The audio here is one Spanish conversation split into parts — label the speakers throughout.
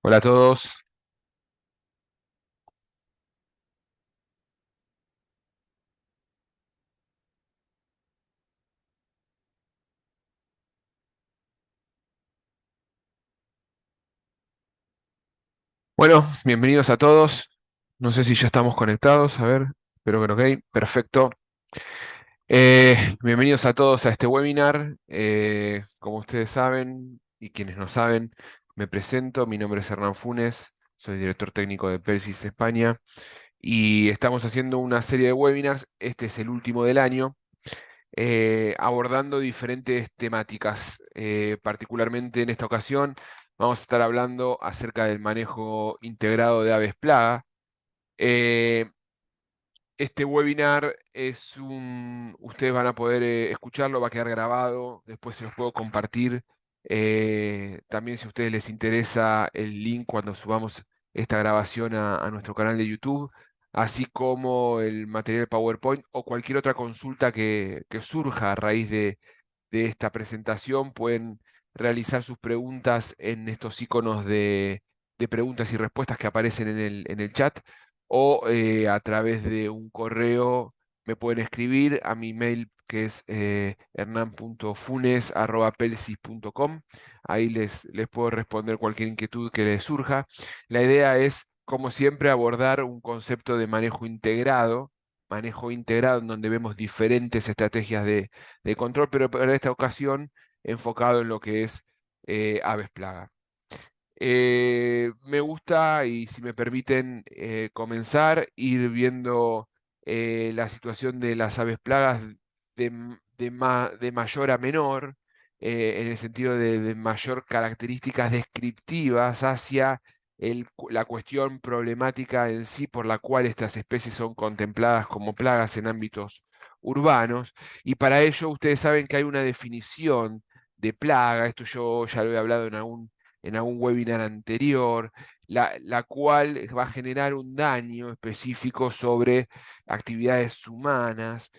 Speaker 1: Hola a todos. Bueno, bienvenidos a todos. No sé si ya estamos conectados. A ver, espero que ok. Perfecto. Bienvenidos a todos a este webinar. Como ustedes saben y quienes no saben, me presento. Mi nombre es Hernán Funes. Soy director técnico de Persis España. Y estamos haciendo una serie de webinars. Este es el último del año. Abordando diferentes temáticas. Particularmente en esta ocasión vamos a estar hablando acerca del manejo integrado de aves plaga. Eh, este webinar ustedes van a poder escucharlo, va a quedar grabado, después se los puedo compartir. También si a ustedes les interesa el link cuando subamos esta grabación a nuestro canal de YouTube, así como el material PowerPoint o cualquier otra consulta que surja a raíz de esta presentación, pueden realizar sus preguntas en estos iconos de preguntas y respuestas que aparecen en el chat o a través de un correo me pueden escribir a mi mail que es hernan.funes@pelsis.com. Ahí les puedo responder cualquier inquietud que les surja. La idea es, como siempre, abordar un concepto de manejo integrado en donde vemos diferentes estrategias de control, pero para esta ocasión enfocado en lo que es aves plaga. Me gusta, y si me permiten comenzar, ir viendo la situación de las aves plagas de mayor a menor, en el sentido de mayor características descriptivas hacia la cuestión problemática en sí por la cual estas especies son contempladas como plagas en ámbitos urbanos. Y para ello ustedes saben que hay una definición de plaga, esto yo ya lo he hablado en algún webinar anterior, la cual va a generar un daño específico sobre actividades humanas.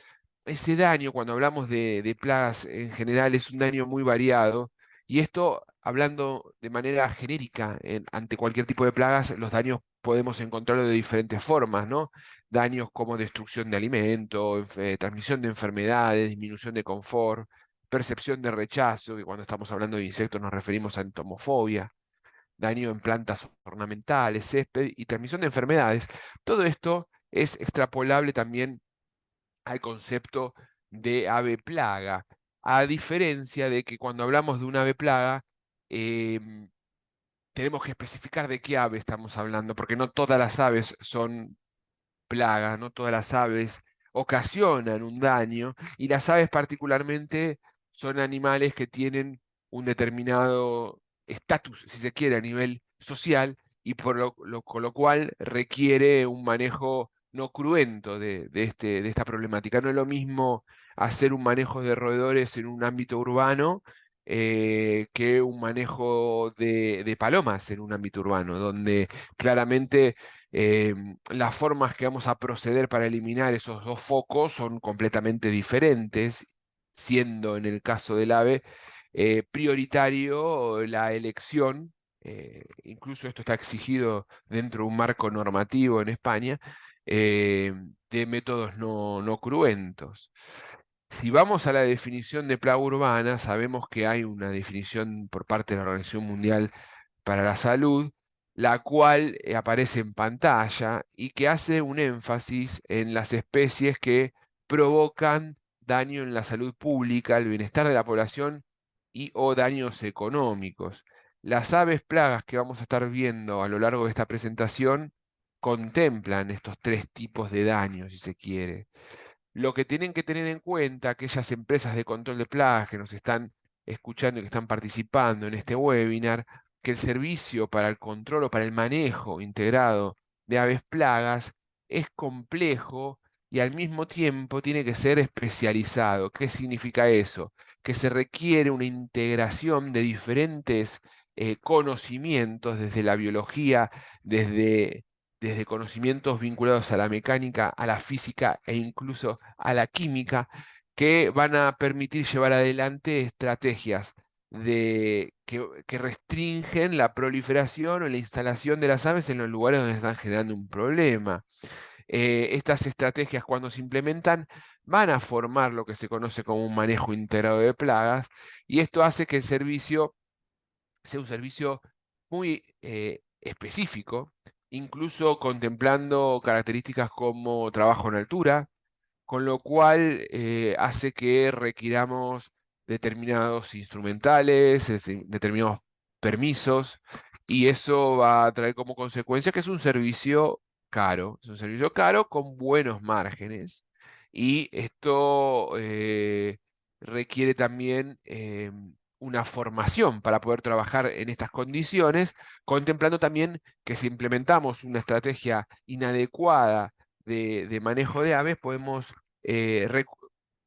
Speaker 1: Ese daño, cuando hablamos de plagas en general, es un daño muy variado. Y esto, hablando de manera genérica, ante cualquier tipo de plagas, los daños podemos encontrarlo de diferentes formas, ¿no? Daños como destrucción de alimento, transmisión de enfermedades, disminución de confort, percepción de rechazo, que cuando estamos hablando de insectos nos referimos a entomofobia, daño en plantas ornamentales, césped y transmisión de enfermedades. Todo esto es extrapolable también al concepto de ave plaga, a diferencia de que cuando hablamos de una ave plaga, em, tenemos que especificar de qué ave estamos hablando, porque no todas las aves son plagas, no todas las aves ocasionan un daño, y las aves particularmente son animales que tienen un determinado estatus, si se quiere, a nivel social, y con lo cual requiere un manejo no cruento de esta problemática. No es lo mismo hacer un manejo de roedores en un ámbito urbano que un manejo de palomas en un ámbito urbano, donde claramente eh, las formas que vamos a proceder para eliminar esos dos focos son completamente diferentes, siendo en el caso del ave prioritario la elección, incluso esto está exigido dentro de un marco normativo en España, eh, de métodos no cruentos. Si vamos a la definición de plaga urbana, sabemos que hay una definición por parte de la Organización Mundial para la Salud, la cual aparece en pantalla y que hace un énfasis en las especies que provocan daño en la salud pública, el bienestar de la población y o daños económicos. Las aves plagas que vamos a estar viendo a lo largo de esta presentación contemplan estos tres tipos de daños, si se quiere. Lo que tienen que tener en cuenta aquellas empresas de control de plagas que nos están escuchando y que están participando en este webinar, que el servicio para el control o para el manejo integrado de aves plagas es complejo y al mismo tiempo tiene que ser especializado. ¿Qué significa eso? Que se requiere una integración de diferentes conocimientos desde la biología, desde conocimientos vinculados a la mecánica, a la física e incluso a la química, que van a permitir llevar adelante estrategias que restringen la proliferación o la instalación de las aves en los lugares donde están generando un problema. Estas estrategias, cuando se implementan, van a formar lo que se conoce como un manejo integrado de plagas, y esto hace que el servicio sea un servicio muy específico, incluso contemplando características como trabajo en altura, con lo cual hace que requiramos determinados instrumentales, determinados permisos, y eso va a traer como consecuencia que es un servicio caro con buenos márgenes, y esto requiere también una formación para poder trabajar en estas condiciones, contemplando también que si implementamos una estrategia inadecuada de manejo de aves, podemos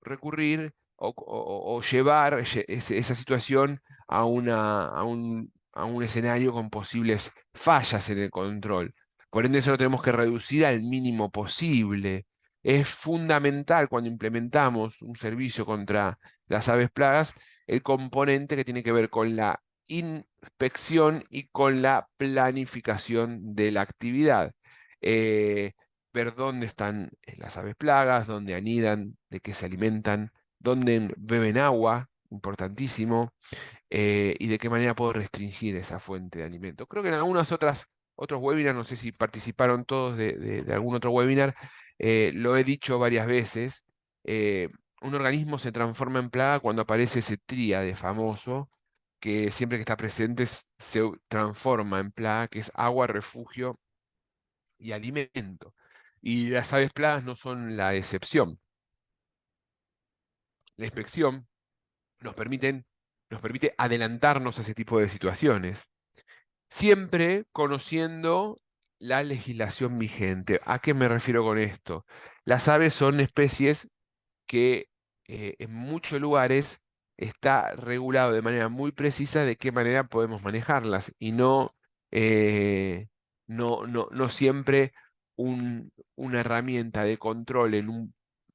Speaker 1: recurrir o llevar esa situación a un escenario con posibles fallas en el control. Por ende, eso lo tenemos que reducir al mínimo posible. Es fundamental cuando implementamos un servicio contra las aves plagas, el componente que tiene que ver con la inspección y con la planificación de la actividad. Eh, Ver dónde están las aves plagas, dónde anidan, de qué se alimentan, dónde beben agua, importantísimo, y de qué manera puedo restringir esa fuente de alimento. Creo que en otros webinars, no sé si participaron todos de algún otro webinar, lo he dicho varias veces, un organismo se transforma en plaga cuando aparece ese tríade famoso, que siempre que está presente se transforma en plaga, que es agua, refugio y alimento. Y las aves plagas no son la excepción. La inspección nos nos permite adelantarnos a ese tipo de situaciones, siempre conociendo la legislación vigente. ¿A qué me refiero con esto? Las aves son especies que en muchos lugares está regulado de manera muy precisa de qué manera podemos manejarlas, y eh, no siempre una herramienta de control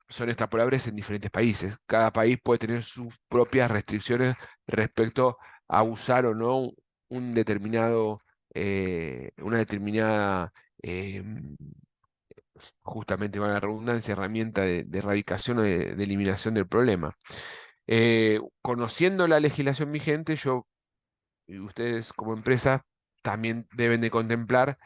Speaker 1: son extrapolables en diferentes países. Cada país puede tener sus propias restricciones respecto a usar o no un determinado, una determinada justamente, van la redundancia, herramienta de erradicación o de eliminación del problema. Conociendo la legislación vigente, yo y ustedes como empresa también deben de contemplar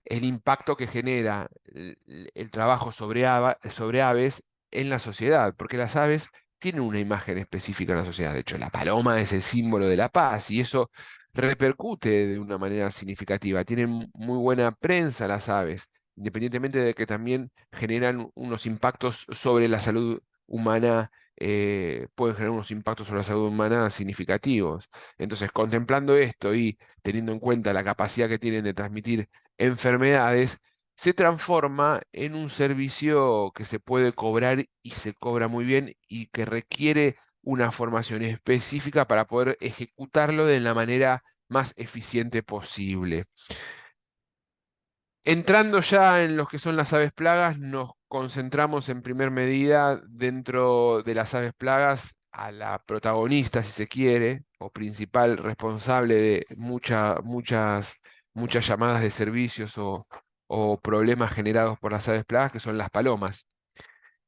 Speaker 1: el impacto que genera el trabajo sobre aves en la sociedad, porque las aves tienen una imagen específica en la sociedad. De hecho, la paloma es el símbolo de la paz, y eso repercute de una manera significativa. Tienen muy buena prensa las aves, independientemente de que también generan unos impactos sobre la salud humana. Pueden generar unos impactos sobre la salud humana significativos. Entonces, contemplando esto y teniendo en cuenta la capacidad que tienen de transmitir enfermedades, se transforma en un servicio que se puede cobrar, y se cobra muy bien, y que requiere una formación específica para poder ejecutarlo de la manera más eficiente posible. Entrando ya en los que son las aves plagas, nos concentramos en primer medida dentro de las aves plagas a la protagonista, si se quiere, o principal responsable de muchas llamadas de servicios o problemas generados por las aves plagas, que son las palomas.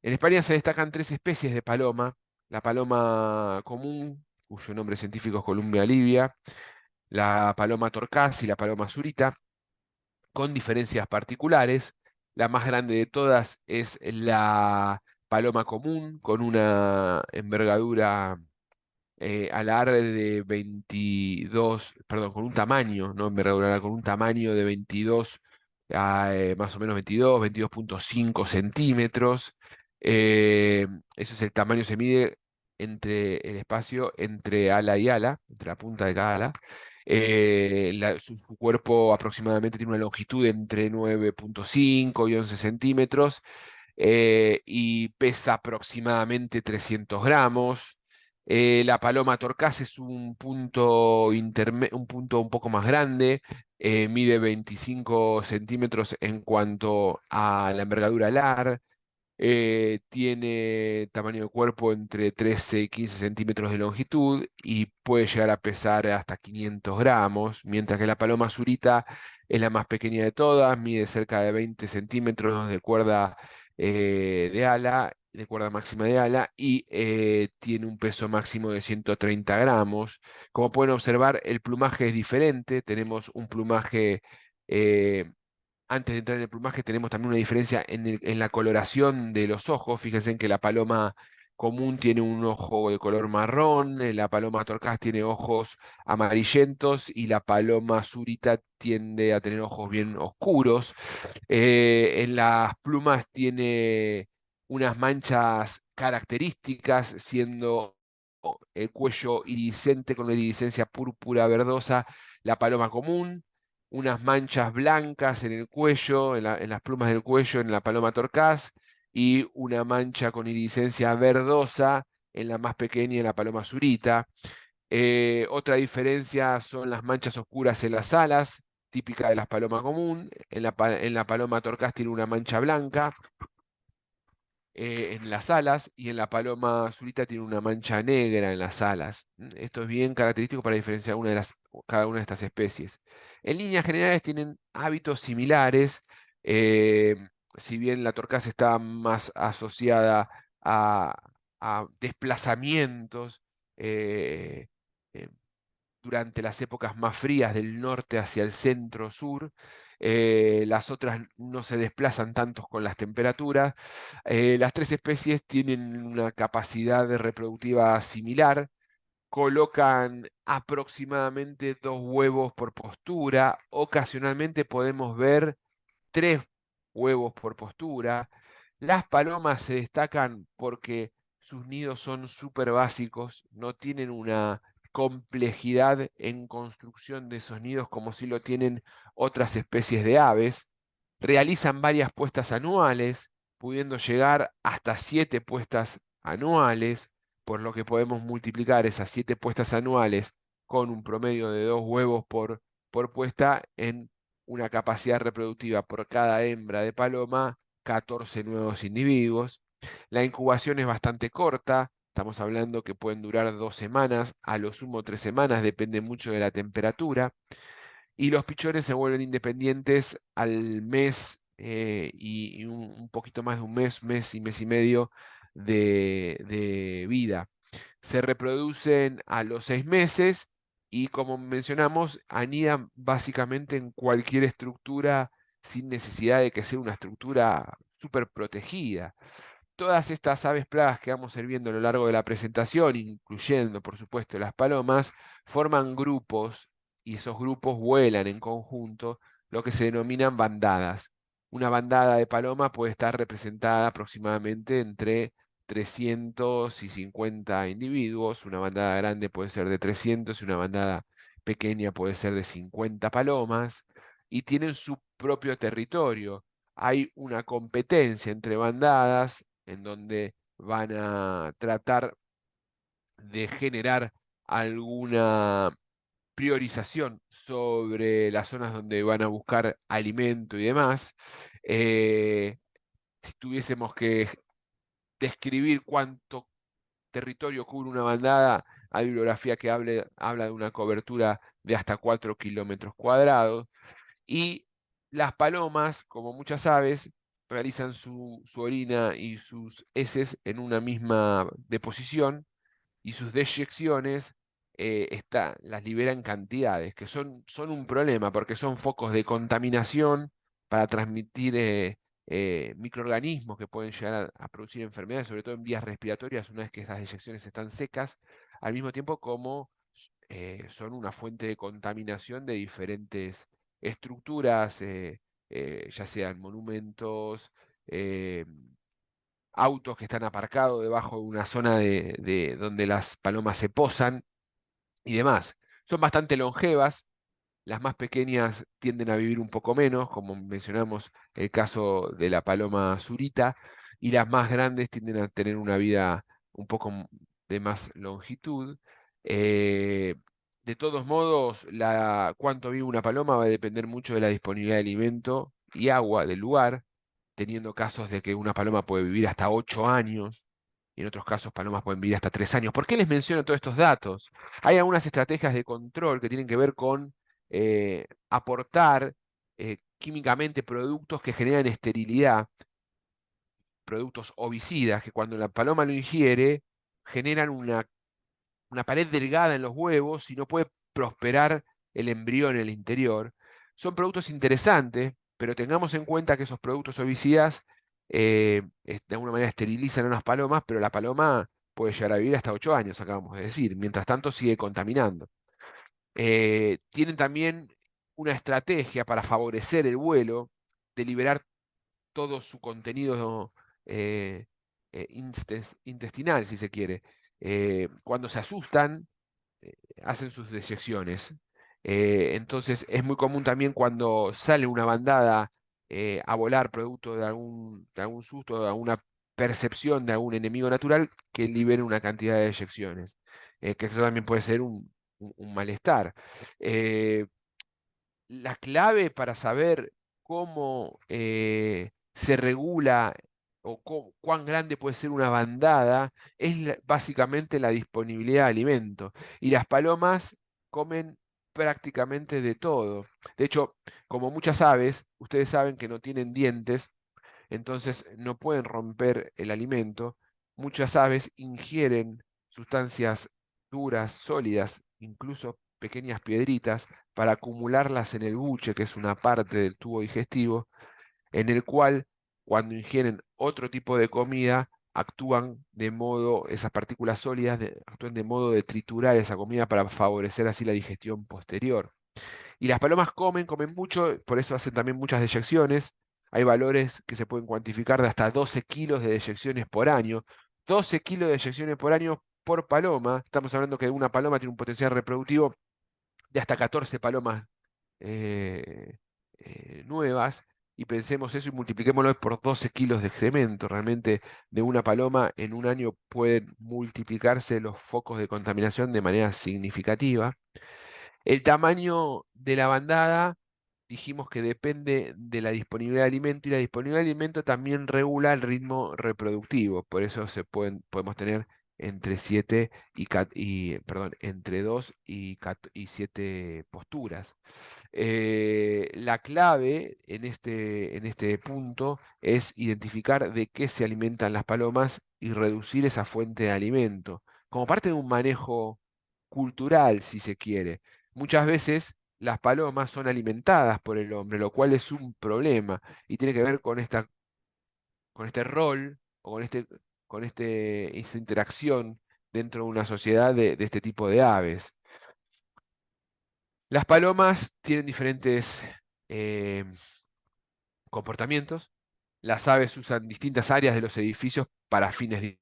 Speaker 1: En España se destacan tres especies de paloma: la paloma común, cuyo nombre científico es Columbia livia, la paloma torcaz y la paloma zurita, con diferencias particulares. La más grande de todas es la paloma común, con una envergadura alar de 22, perdón, con un tamaño, no envergadura alar, con un tamaño de 22, más o menos 22,5 centímetros. Eh, Eso es el tamaño, se mide entre el espacio entre ala y ala, entre la punta de cada ala. Su cuerpo aproximadamente tiene una longitud entre 9,5 y 11 centímetros, y pesa aproximadamente 300 gramos. La paloma torcaz es un punto un poco más grande, mide 25 centímetros en cuanto a la envergadura alar, Tiene tamaño de cuerpo entre 13 y 15 centímetros de longitud y puede llegar a pesar hasta 500 gramos, mientras que la paloma zurita es la más pequeña de todas, mide cerca de 20 centímetros de cuerda de ala, de cuerda máxima de ala, y tiene un peso máximo de 130 gramos. Como pueden observar, el plumaje es diferente. Tenemos un plumaje eh, antes de entrar en el plumaje, tenemos también una diferencia en la coloración de los ojos. Fíjense en que la paloma común tiene un ojo de color marrón, la paloma torcaz tiene ojos amarillentos y la paloma zurita tiende a tener ojos bien oscuros. En las plumas tiene unas manchas características, siendo el cuello iridiscente con una iridiscencia púrpura verdosa, la paloma común, unas manchas blancas en el cuello, en las plumas del cuello, en la paloma torcaz, y una mancha con iridiscencia verdosa en la más pequeña, en la paloma zurita. Otra diferencia son las manchas oscuras en las alas, típica de las palomas común. En la paloma torcaz tiene una mancha blanca en las alas, y en la paloma azulita tiene una mancha negra en las alas. Esto es bien característico para diferenciar cada una de estas especies. En líneas generales tienen hábitos similares, eh, si bien la torcaz está más asociada a, a desplazamientos eh, eh, durante las épocas más frías del norte hacia el centro-sur. Las otras no se desplazan tanto con las temperaturas. Las tres especies tienen una capacidad reproductiva similar, colocan aproximadamente 2 huevos por postura. Ocasionalmente podemos ver 3 huevos por postura. Las palomas se destacan porque sus nidos son súper básicos, no tienen una complejidad en construcción de esos nidos como si lo tienen otras especies de aves. Realizan varias puestas anuales, pudiendo llegar hasta 7 puestas anuales, por lo que podemos multiplicar esas 7 puestas anuales con un promedio de 2 huevos por puesta en una capacidad reproductiva por cada hembra de paloma, 14 nuevos individuos. La incubación es bastante corta, estamos hablando que pueden durar 2 semanas, a lo sumo 3 semanas, depende mucho de la temperatura. Y los pichones se vuelven independientes al mes y un poquito más de un mes, mes y medio de vida. Se reproducen a los 6 meses y, como mencionamos, anidan básicamente en cualquier estructura sin necesidad de que sea una estructura súper protegida. Todas estas aves plagas que vamos a ir viendo a lo largo de la presentación, incluyendo por supuesto las palomas, forman grupos, y esos grupos vuelan en conjunto, lo que se denominan bandadas. Una bandada de paloma puede estar representada aproximadamente entre 350 individuos. Una bandada grande puede ser de 300 y una bandada pequeña puede ser de 50 palomas, y tienen su propio territorio. Hay una competencia entre bandadas en donde van a tratar de generar alguna priorización sobre las zonas donde van a buscar alimento y demás. Si tuviésemos que describir cuánto territorio cubre una bandada, hay bibliografía que habla de una cobertura de hasta 4 kilómetros cuadrados. Y las palomas, como muchas aves, realizan su orina y sus heces en una misma deposición, y sus deyecciones las liberan cantidades, que son un problema porque son focos de contaminación para transmitir microorganismos que pueden llegar a producir enfermedades, sobre todo en vías respiratorias, una vez que esas deyecciones están secas, al mismo tiempo como son una fuente de contaminación de diferentes estructuras, ya sean monumentos, eh, autos que están aparcados debajo de una zona de donde las palomas se posan y demás. Son bastante longevas. Las más pequeñas tienden a vivir un poco menos, como mencionamos el caso de la paloma zurita, y las más grandes tienden a tener una vida un poco de más longitud. Eh, de todos modos, cuánto vive una paloma va a depender mucho de la disponibilidad de alimento y agua del lugar. teniendo casos de que una paloma puede vivir hasta 8 años, y en otros casos palomas pueden vivir hasta 3 años. ¿Por qué les menciono todos estos datos? Hay algunas estrategias de control que tienen que ver con aportar químicamente productos que generan esterilidad, productos ovicidas, que cuando la paloma lo ingiere, generan una pared delgada en los huevos y no puede prosperar el embrión en el interior. Son productos interesantes, pero tengamos en cuenta que esos productos ovicidas de alguna manera esterilizan a las palomas, pero la paloma puede llegar a vivir hasta 8 años, acabamos de decir. Mientras tanto sigue contaminando. Tienen también una estrategia para favorecer el vuelo de liberar todo su contenido eh, intestinal, si se quiere. Cuando se asustan, hacen sus deyecciones. Entonces es muy común también cuando sale una bandada a volar producto de algún susto, de alguna percepción de algún enemigo natural, que libere una cantidad de deyecciones. Que eso también puede ser un malestar. Eh, la clave para saber cómo se regula o cuán grande puede ser una bandada es básicamente la disponibilidad de alimento. Y las palomas comen prácticamente de todo. De hecho, como muchas aves, ustedes saben que no tienen dientes, entonces no pueden romper el alimento. Muchas aves ingieren sustancias duras, sólidas, incluso pequeñas piedritas, para acumularlas en el buche, que es una parte del tubo digestivo, en el cual cuando ingieren otro tipo de comida, actúan de modo, esas partículas sólidas actúan de modo de triturar esa comida para favorecer así la digestión posterior. Y las palomas comen mucho, por eso hacen también muchas deyecciones. Hay valores que se pueden cuantificar de hasta 12 kilos de deyecciones por año. 12 kilos de deyecciones por año por paloma. Estamos hablando que una paloma tiene un potencial reproductivo de hasta 14 palomas eh, nuevas. Y pensemos eso y multipliquémoslo por 12 kilos de excremento. Realmente de una paloma en un año pueden multiplicarse los focos de contaminación de manera significativa. El tamaño de la bandada, dijimos que depende de la disponibilidad de alimento y la disponibilidad de alimento también regula el ritmo reproductivo. Por eso podemos tener entre 7 perdón, entre 2 y 7 posturas. La clave en este punto es identificar de qué se alimentan las palomas y reducir esa fuente de alimento, como parte de un manejo cultural, si se quiere. Muchas veces las palomas son alimentadas por el hombre, lo cual es un problema y tiene que ver con este rol o esta interacción dentro de una sociedad de este tipo de aves. Las palomas tienen diferentes eh, comportamientos. Las aves usan distintas áreas de los edificios para fines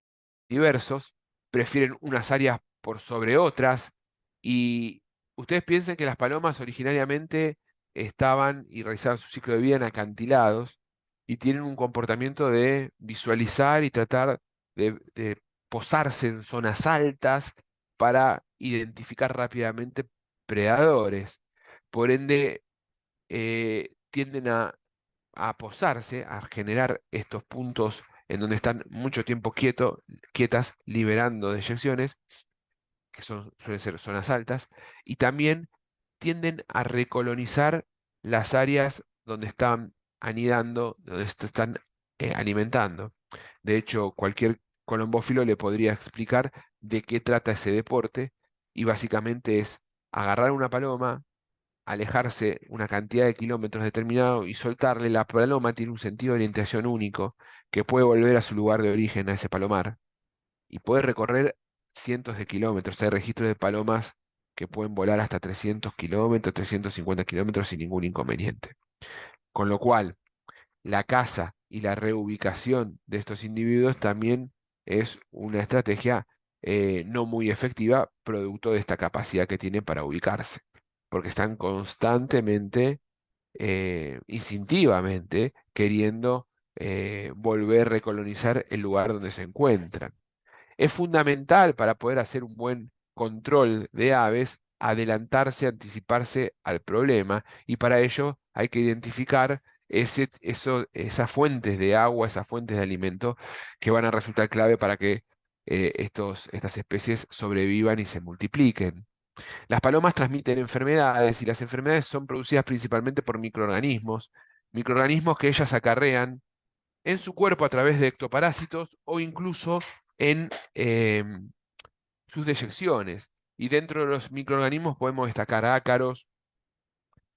Speaker 1: diversos, prefieren unas áreas por sobre otras, y ustedes piensen que las palomas originariamente estaban y realizaban su ciclo de vida en acantilados y tienen un comportamiento de visualizar y tratar de posarse en zonas altas para identificar rápidamente predadores. Por ende, tienden a posarse, a generar estos puntos en donde están mucho tiempo quietas, liberando deyecciones, que suelen ser zonas altas, y también tienden a recolonizar las áreas donde están anidando, donde se están alimentando. De hecho, cualquier colombófilo le podría explicar de qué trata ese deporte, y básicamente es agarrar una paloma, alejarse una cantidad de kilómetros determinado y soltarle. La paloma tiene un sentido de orientación único que puede volver a su lugar de origen, a ese palomar, y puede recorrer cientos de kilómetros. Hay registros de palomas que pueden volar hasta 300 kilómetros, 350 kilómetros sin ningún inconveniente. Con lo cual, la caza y la reubicación de estos individuos también es una estrategia no muy efectiva, producto de esta capacidad que tienen para ubicarse, porque están constantemente, instintivamente, queriendo volver a recolonizar el lugar donde se encuentran. Es fundamental para poder hacer un buen control de aves, adelantarse, anticiparse al problema, y para ello hay que identificar esas fuentes de agua, esas fuentes de alimento que van a resultar clave para que estas especies sobrevivan y se multipliquen. Las palomas transmiten enfermedades y las enfermedades son producidas principalmente por microorganismos, microorganismos que ellas acarrean en su cuerpo a través de ectoparásitos o incluso en sus deyecciones. Y dentro de los microorganismos podemos destacar ácaros,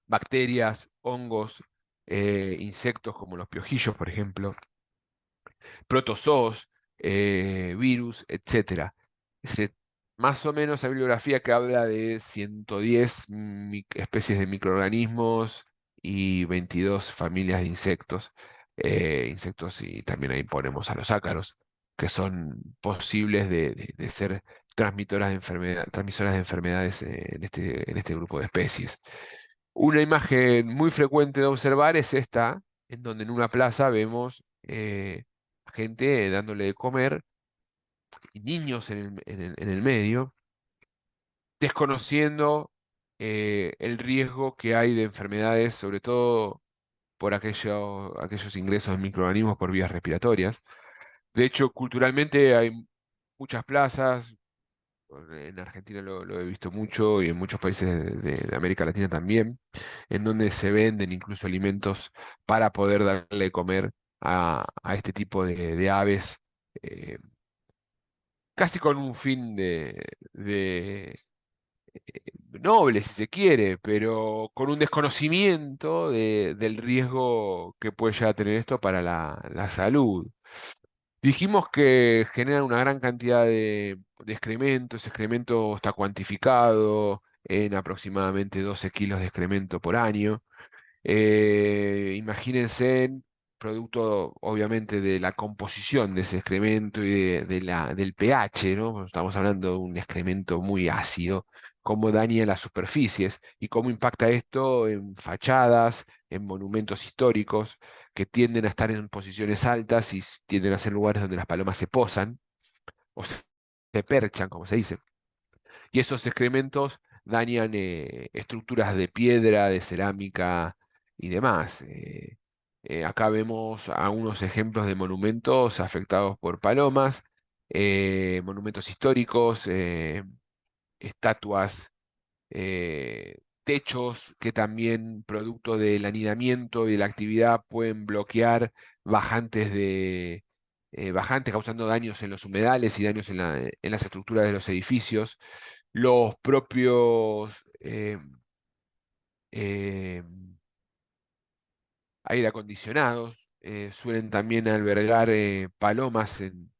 Speaker 1: bacterias, hongos, insectos como los piojillos, por ejemplo, protozoos, virus, etcétera. Se- Más o menos hay bibliografía que habla de 110 especies de microorganismos y 22 familias de insectos. Insectos y también ahí ponemos a los ácaros, que son posibles de ser transmisoras de enfermedades en este grupo de especies. Una imagen muy frecuente de observar es esta, en donde en una plaza vemos gente dándole de comer y niños en el medio, desconociendo el riesgo que hay de enfermedades, sobre todo por aquellos ingresos de microorganismos por vías respiratorias. De hecho, culturalmente hay muchas plazas, en Argentina lo he visto mucho y en muchos países de América Latina también, en donde se venden incluso alimentos para poder darle de comer a este tipo de aves, eh, casi con un fin de noble, si se quiere, pero con un desconocimiento del riesgo que puede llegar a tener esto para la salud. Dijimos que generan una gran cantidad de excremento. Ese excremento está cuantificado en aproximadamente 12 kilos de excremento por año. Imagínense, producto obviamente de la composición de ese excremento y del pH, ¿no? Estamos hablando de un excremento muy ácido, cómo daña las superficies y cómo impacta esto en fachadas, en monumentos históricos que tienden a estar en posiciones altas y tienden a ser lugares donde las palomas se posan o se perchan, como se dice. Y esos excrementos dañan estructuras de piedra, de cerámica y demás. Acá vemos algunos ejemplos de monumentos afectados por palomas, monumentos históricos, estatuas, techos que también, producto del anidamiento y de la actividad, pueden bloquear bajantes bajantes causando daños en los humedales y daños en las estructuras de los edificios. Los propios eh, aire acondicionados suelen también albergar palomas en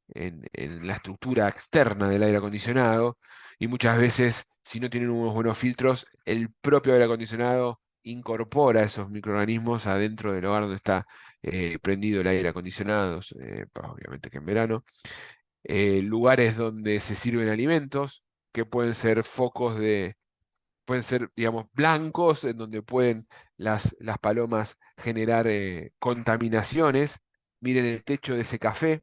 Speaker 1: la estructura externa del aire acondicionado y muchas veces, si no tienen unos buenos filtros, el propio aire acondicionado incorpora esos microorganismos adentro del hogar donde está prendido el aire acondicionado, pues, obviamente que en verano. Lugares donde se sirven alimentos, que pueden ser focos pueden ser, digamos, blancos, en donde pueden las palomas generar contaminaciones. Miren el techo de ese café,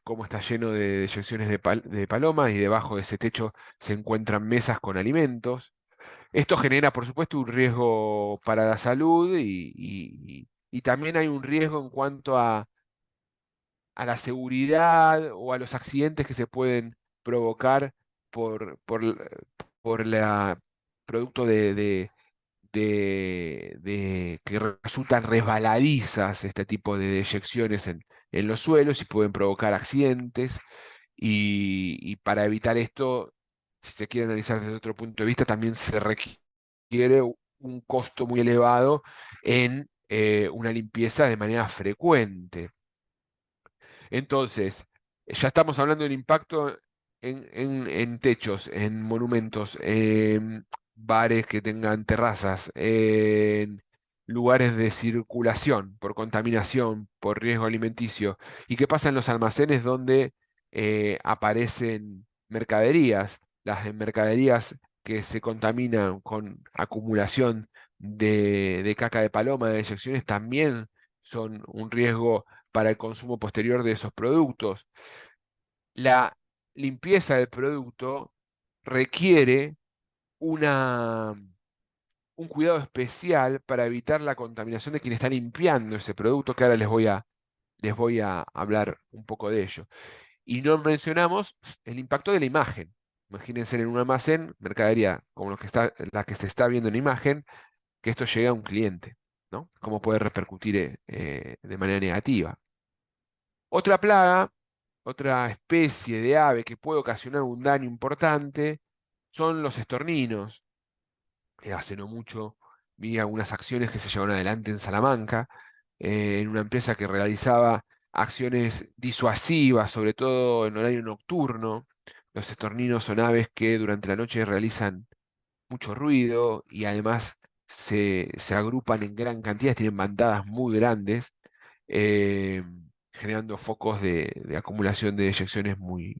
Speaker 1: cómo está lleno de deyecciones de palomas y debajo de ese techo se encuentran mesas con alimentos. Esto genera, por supuesto, un riesgo para la salud y también hay un riesgo en cuanto a la seguridad o a los accidentes que se pueden provocar por, por, l- por la producto de que resultan resbaladizas este tipo de deyecciones en los suelos y pueden provocar accidentes. Y para evitar esto, si se quiere analizar desde otro punto de vista, también se requiere un costo muy elevado en una limpieza de manera frecuente. Entonces, ya estamos hablando del impacto en techos, en monumentos, en bares que tengan terrazas, en lugares de circulación por contaminación, por riesgo alimenticio. ¿Y qué pasa en los almacenes donde aparecen mercaderías? Las de mercaderías que se contaminan con acumulación de caca de paloma, de eyecciones, también son un riesgo para el consumo posterior de esos productos. La limpieza del producto requiere una, un cuidado especial para evitar la contaminación de quien está limpiando ese producto, que ahora les voy a hablar un poco de ello. Y no mencionamos el impacto de la imagen. Imagínense en un almacén, mercadería como la que se está viendo en imagen, que esto llegue a un cliente, ¿no? Cómo puede repercutir de manera negativa. Otra plaga, otra especie de ave que puede ocasionar un daño importante son los estorninos. Hace no mucho vi algunas acciones que se llevaron adelante en Salamanca, en una empresa que realizaba acciones disuasivas, sobre todo en horario nocturno. Los estorninos son aves que durante la noche realizan mucho ruido y además se agrupan en gran cantidad, tienen bandadas muy grandes, eh, generando focos de acumulación de eyecciones muy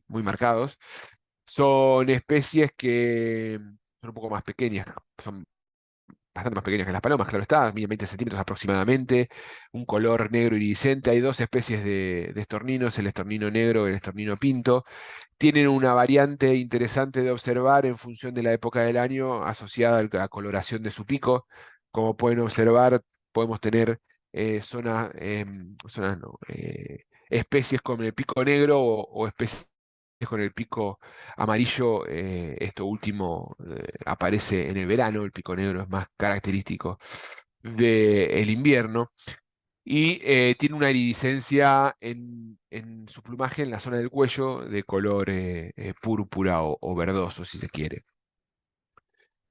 Speaker 1: marcados. Son especies que son un poco más pequeñas, son bastante más pequeñas que las palomas, claro está, miden 20 centímetros aproximadamente, un color negro iridiscente. Hay dos especies de estorninos, el estornino negro y el estornino pinto. Tienen una variante interesante de observar en función de la época del año asociada a la coloración de su pico. Como pueden observar, podemos tener zonas no, especies con el pico negro o especies con el pico amarillo. Esto último aparece en el verano, el pico negro es más característico del invierno y tiene una iridiscencia en su plumaje en la zona del cuello de color púrpura o verdoso, si se quiere.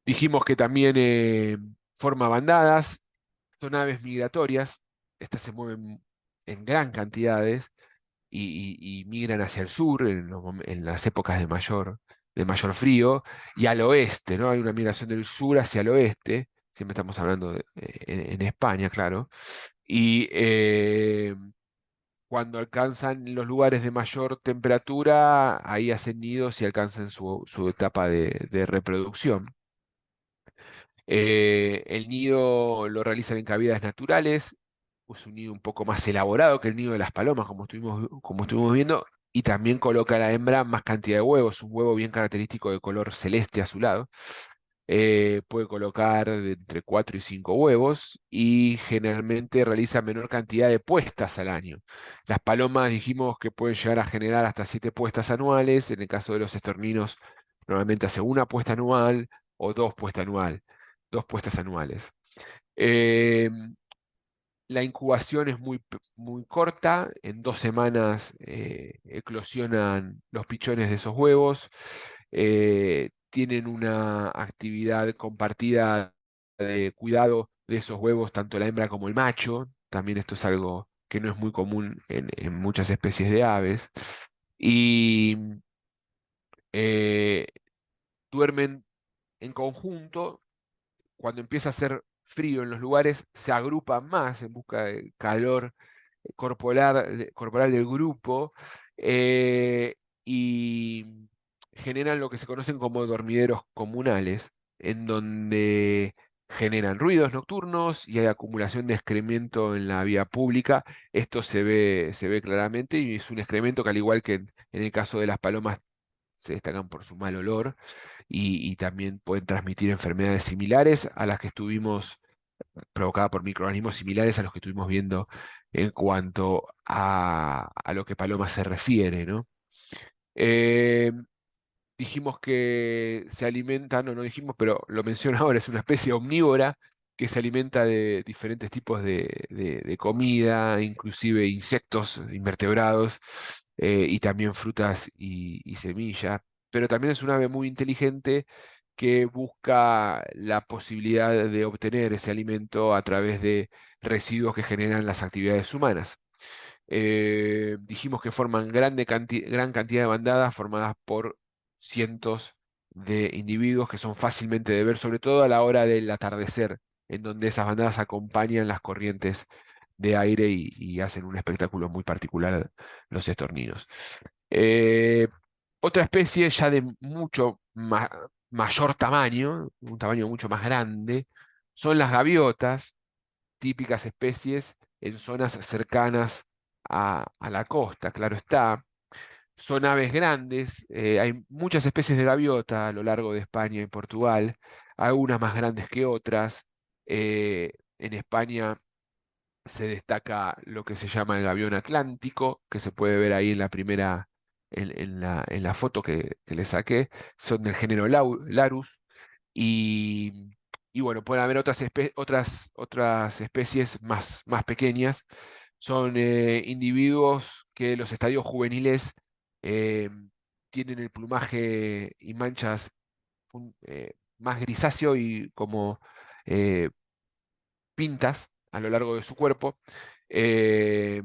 Speaker 1: Dijimos que también forma bandadas, son aves migratorias, estas se mueven en gran cantidades y migran hacia el sur en las épocas de mayor frío y al oeste, ¿no? Hay una migración del sur hacia el oeste, siempre estamos hablando en España, claro, y cuando alcanzan los lugares de mayor temperatura, ahí hacen nidos y alcanzan su etapa de reproducción. El nido lo realizan en cavidades naturales, es un nido un poco más elaborado que el nido de las palomas, como estuvimos viendo, y también coloca a la hembra más cantidad de huevos, un huevo bien característico de color celeste azulado. Puede colocar de entre 4 y 5 huevos y generalmente realiza menor cantidad de puestas al año. Las palomas dijimos que pueden llegar a generar hasta 7 puestas anuales, en el caso de los estorninos normalmente hace una puesta anual o dos puestas anuales. Eh, la incubación es muy corta, en 2 semanas eclosionan los pichones de esos huevos. Tienen una actividad compartida de cuidado de esos huevos, tanto la hembra como el macho. También esto es algo que no es muy común en muchas especies de aves. Y eh, duermen en conjunto. Cuando empieza a hacer frío en los lugares, se agrupan más en busca de calor corporal del grupo, eh, y generan lo que se conocen como dormideros comunales, en donde generan ruidos nocturnos y hay acumulación de excremento en la vía pública. Esto se ve claramente y es un excremento que, al igual que en el caso de las palomas, se destacan por su mal olor y también pueden transmitir enfermedades similares a las que estuvimos, provocada por microorganismos similares a los que estuvimos viendo en cuanto a lo que Paloma se refiere, ¿no? Eh, dijimos que se alimenta, no dijimos, pero lo menciono ahora, es una especie omnívora que se alimenta de diferentes tipos de comida, inclusive insectos, invertebrados, y también frutas y semillas. Pero también es un ave muy inteligente que busca la posibilidad de obtener ese alimento a través de residuos que generan las actividades humanas. Dijimos que forman gran cantidad de bandadas formadas por cientos de individuos que son fácilmente de ver, sobre todo a la hora del atardecer, en donde esas bandadas acompañan las corrientes de aire y hacen un espectáculo muy particular los estorninos. Eh, Otra especie ya de mayor tamaño, un tamaño mucho más grande, son las gaviotas, típicas especies en zonas cercanas a la costa, claro está. Son aves grandes, hay muchas especies de gaviota a lo largo de España y Portugal, algunas más grandes que otras. En España se destaca lo que se llama el gavión atlántico, que se puede ver ahí en la primera, en la foto que le saqué, son del género Larus, y, y bueno, pueden haber otras especies más pequeñas. Son individuos que los estadios juveniles eh, tienen el plumaje y manchas más grisáceo y como eh, pintas a lo largo de su cuerpo. Eh,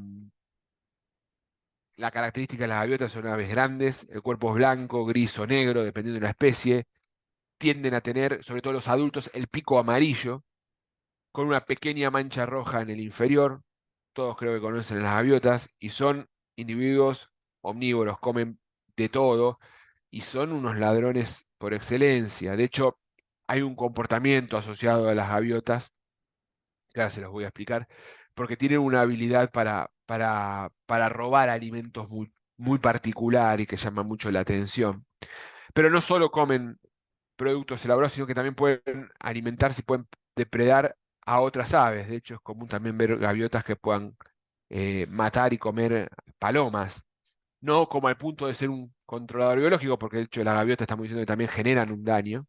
Speaker 1: la característica de las gaviotas son aves grandes, el cuerpo es blanco, gris o negro, dependiendo de la especie. Tienden a tener, sobre todo los adultos, el pico amarillo, con una pequeña mancha roja en el inferior. Todos creo que conocen a las gaviotas, y son individuos omnívoros, comen de todo, y son unos ladrones por excelencia. De hecho, hay un comportamiento asociado a las gaviotas que ahora se los voy a explicar, porque tienen una habilidad para robar alimentos muy particular y que llama mucho la atención. Pero no solo comen productos elaborados, sino que también pueden alimentarse y pueden depredar a otras aves. De hecho, es común también ver gaviotas que puedan matar y comer palomas. No como al punto de ser un controlador biológico, porque de hecho las gaviotas estamos diciendo que también generan un daño.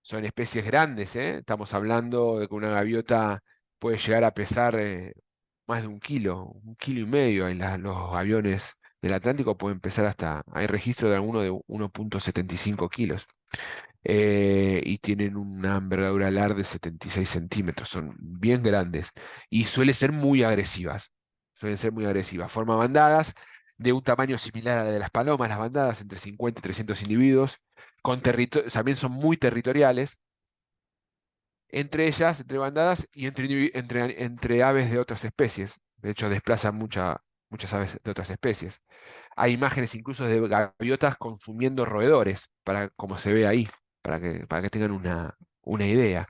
Speaker 1: Son especies grandes, ¿eh? Estamos hablando de que una gaviota puede llegar a pesar más de 1 kilo, 1,5 kilos. Los aviones del Atlántico pueden pesar hasta, hay registro de alguno de 1,75 kilos. Y tienen una envergadura alar de 76 centímetros. Son bien grandes y Suelen ser muy agresivas. Forman bandadas de un tamaño similar a la de las palomas, las bandadas entre 50 y 300 individuos. También son muy territoriales, entre ellas, entre bandadas y entre aves de otras especies. De hecho, desplazan muchas aves de otras especies. Hay imágenes incluso de gaviotas consumiendo roedores, como se ve ahí, para que tengan una idea.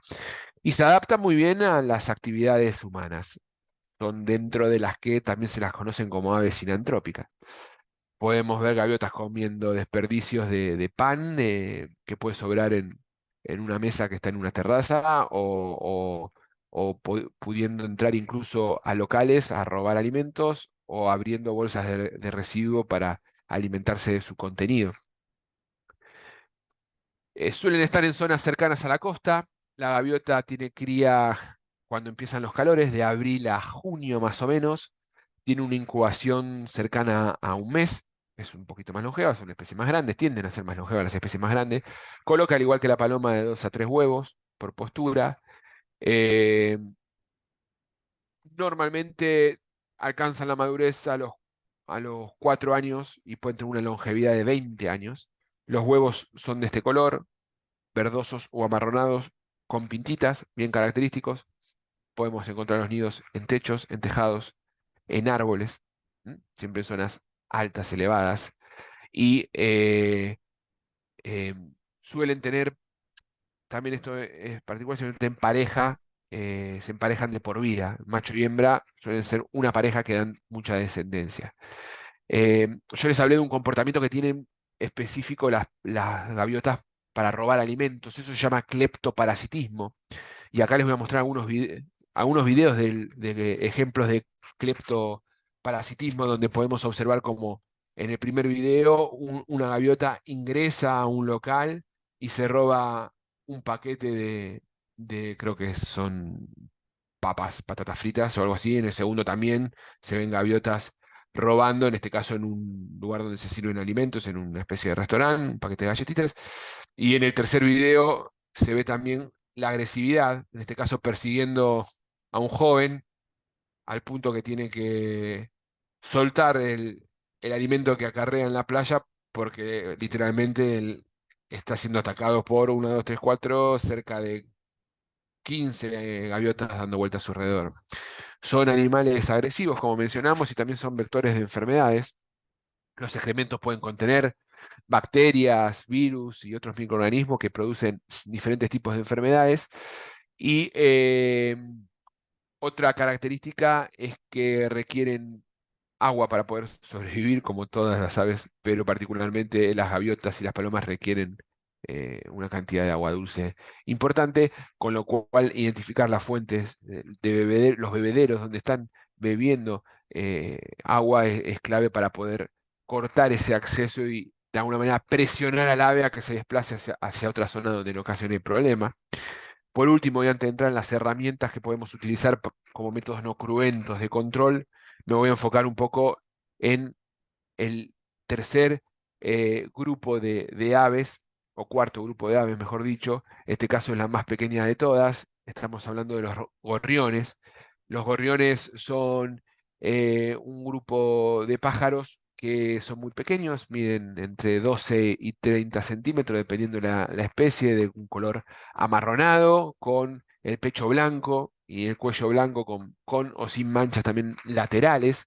Speaker 1: Y se adaptan muy bien a las actividades humanas. Son dentro de las que también se las conocen como aves sinantrópicas. Podemos ver gaviotas comiendo desperdicios de pan que puede sobrar en una mesa que está en una terraza, o pudiendo entrar incluso a locales a robar alimentos, o abriendo bolsas de residuo para alimentarse de su contenido. Suelen estar en zonas cercanas a la costa. La gaviota tiene cría cuando empiezan los calores, de abril a junio más o menos. Tiene una incubación cercana a 1 mes. Es un poquito más longeva, son especies más grandes, tienden a ser más longevas las especies más grandes. Coloca, al igual que la paloma, de 2 a 3 huevos por postura. Eh, Normalmente alcanzan la madurez a los 4 años y pueden tener una longevidad de 20 años. Los huevos son de este color, verdosos o amarronados, con pintitas bien característicos. Podemos encontrar los nidos en techos, en tejados, en árboles, siempre en zonas altas, elevadas, y eh, suelen tener, también esto es particular, suelen tener pareja, se emparejan de por vida. Macho y hembra suelen ser una pareja que dan mucha descendencia. Yo les hablé de un comportamiento que tienen específico las gaviotas para robar alimentos. Eso se llama cleptoparasitismo. Y acá les voy a mostrar algunos videos ejemplos de cleptoparasitismo, donde podemos observar como en el primer video una gaviota ingresa a un local y se roba un paquete creo que son patatas fritas o algo así. En el segundo también se ven gaviotas robando, en este caso en un lugar donde se sirven alimentos, en una especie de restaurante, un paquete de galletitas. Y en el tercer video se ve también la agresividad, en este caso persiguiendo a un joven al punto que tiene que soltar el alimento que acarrea en la playa, porque literalmente él está siendo atacado por 1, 2, 3, 4, cerca de 15 gaviotas dando vueltas a su alrededor. Son animales agresivos, como mencionamos, y también son vectores de enfermedades. Los excrementos pueden contener bacterias, virus y otros microorganismos que producen diferentes tipos de enfermedades. Y otra característica es que requieren agua para poder sobrevivir, como todas las aves, pero particularmente las gaviotas y las palomas requieren una cantidad de agua dulce importante, con lo cual identificar las fuentes los bebederos donde están bebiendo agua es clave para poder cortar ese acceso y de alguna manera presionar al ave a que se desplace hacia otra zona donde no ocasione problema. Por último, y antes de entrar en las herramientas que podemos utilizar como métodos no cruentos de control, me voy a enfocar un poco en el tercer grupo de aves, o cuarto grupo de aves, mejor dicho. Este caso es la más pequeña de todas. Estamos hablando de los gorriones. Los gorriones son un grupo de pájaros que son muy pequeños, miden entre 12 y 30 centímetros, dependiendo la especie, de un color amarronado, con el pecho blanco y el cuello blanco con o sin manchas también laterales.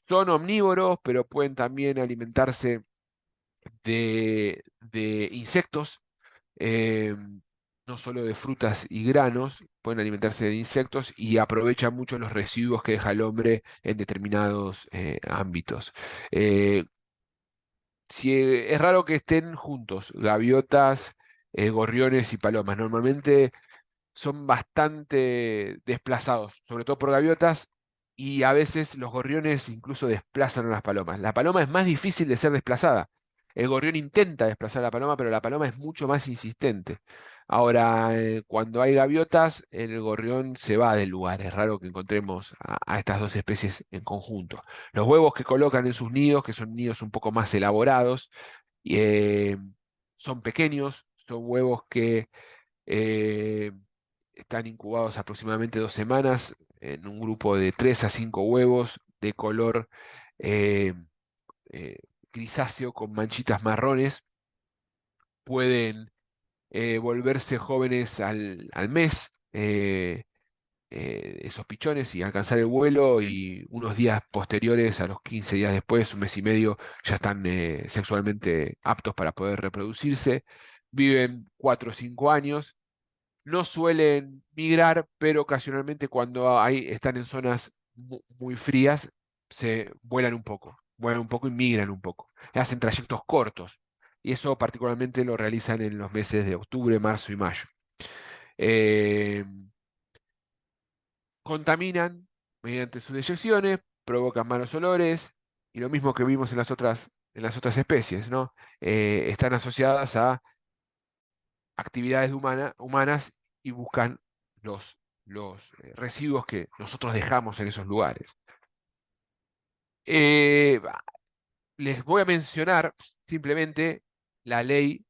Speaker 1: Son omnívoros, pero pueden también alimentarse de insectos, eh, no solo de frutas y granos, pueden alimentarse de insectos y aprovechan mucho los residuos que deja el hombre en determinados ámbitos. Eh, es raro que estén juntos, gaviotas, gorriones y palomas. Normalmente son bastante desplazados, sobre todo por gaviotas, y a veces los gorriones incluso desplazan a las palomas. La paloma es más difícil de ser desplazada. El gorrión intenta desplazar a la paloma, pero la paloma es mucho más insistente. Ahora, cuando hay gaviotas, el gorrión se va del lugar. Es raro que encontremos a estas dos especies en conjunto. Los huevos que colocan en sus nidos, que son nidos un poco más elaborados, eh, son pequeños, son huevos que eh, están incubados aproximadamente 2 semanas en un grupo de 3 a 5 huevos de color eh, eh, grisáceo con manchitas marrones. Pueden volverse jóvenes al mes, esos pichones, y alcanzar el vuelo, y unos días posteriores, a los 15 días después, un mes y medio, ya están sexualmente aptos para poder reproducirse. Viven 4 o 5 años. No suelen migrar, pero ocasionalmente cuando están en zonas muy frías, se vuelan un poco y migran un poco. Hacen trayectos cortos. Y eso particularmente lo realizan en los meses de octubre, marzo y mayo. Eh, Contaminan mediante sus deyecciones, provocan malos olores, y lo mismo que vimos en las otras especies, ¿no? Están asociadas a actividades humanas y buscan los residuos que nosotros dejamos en esos lugares. Eh, Les voy a mencionar simplemente la ley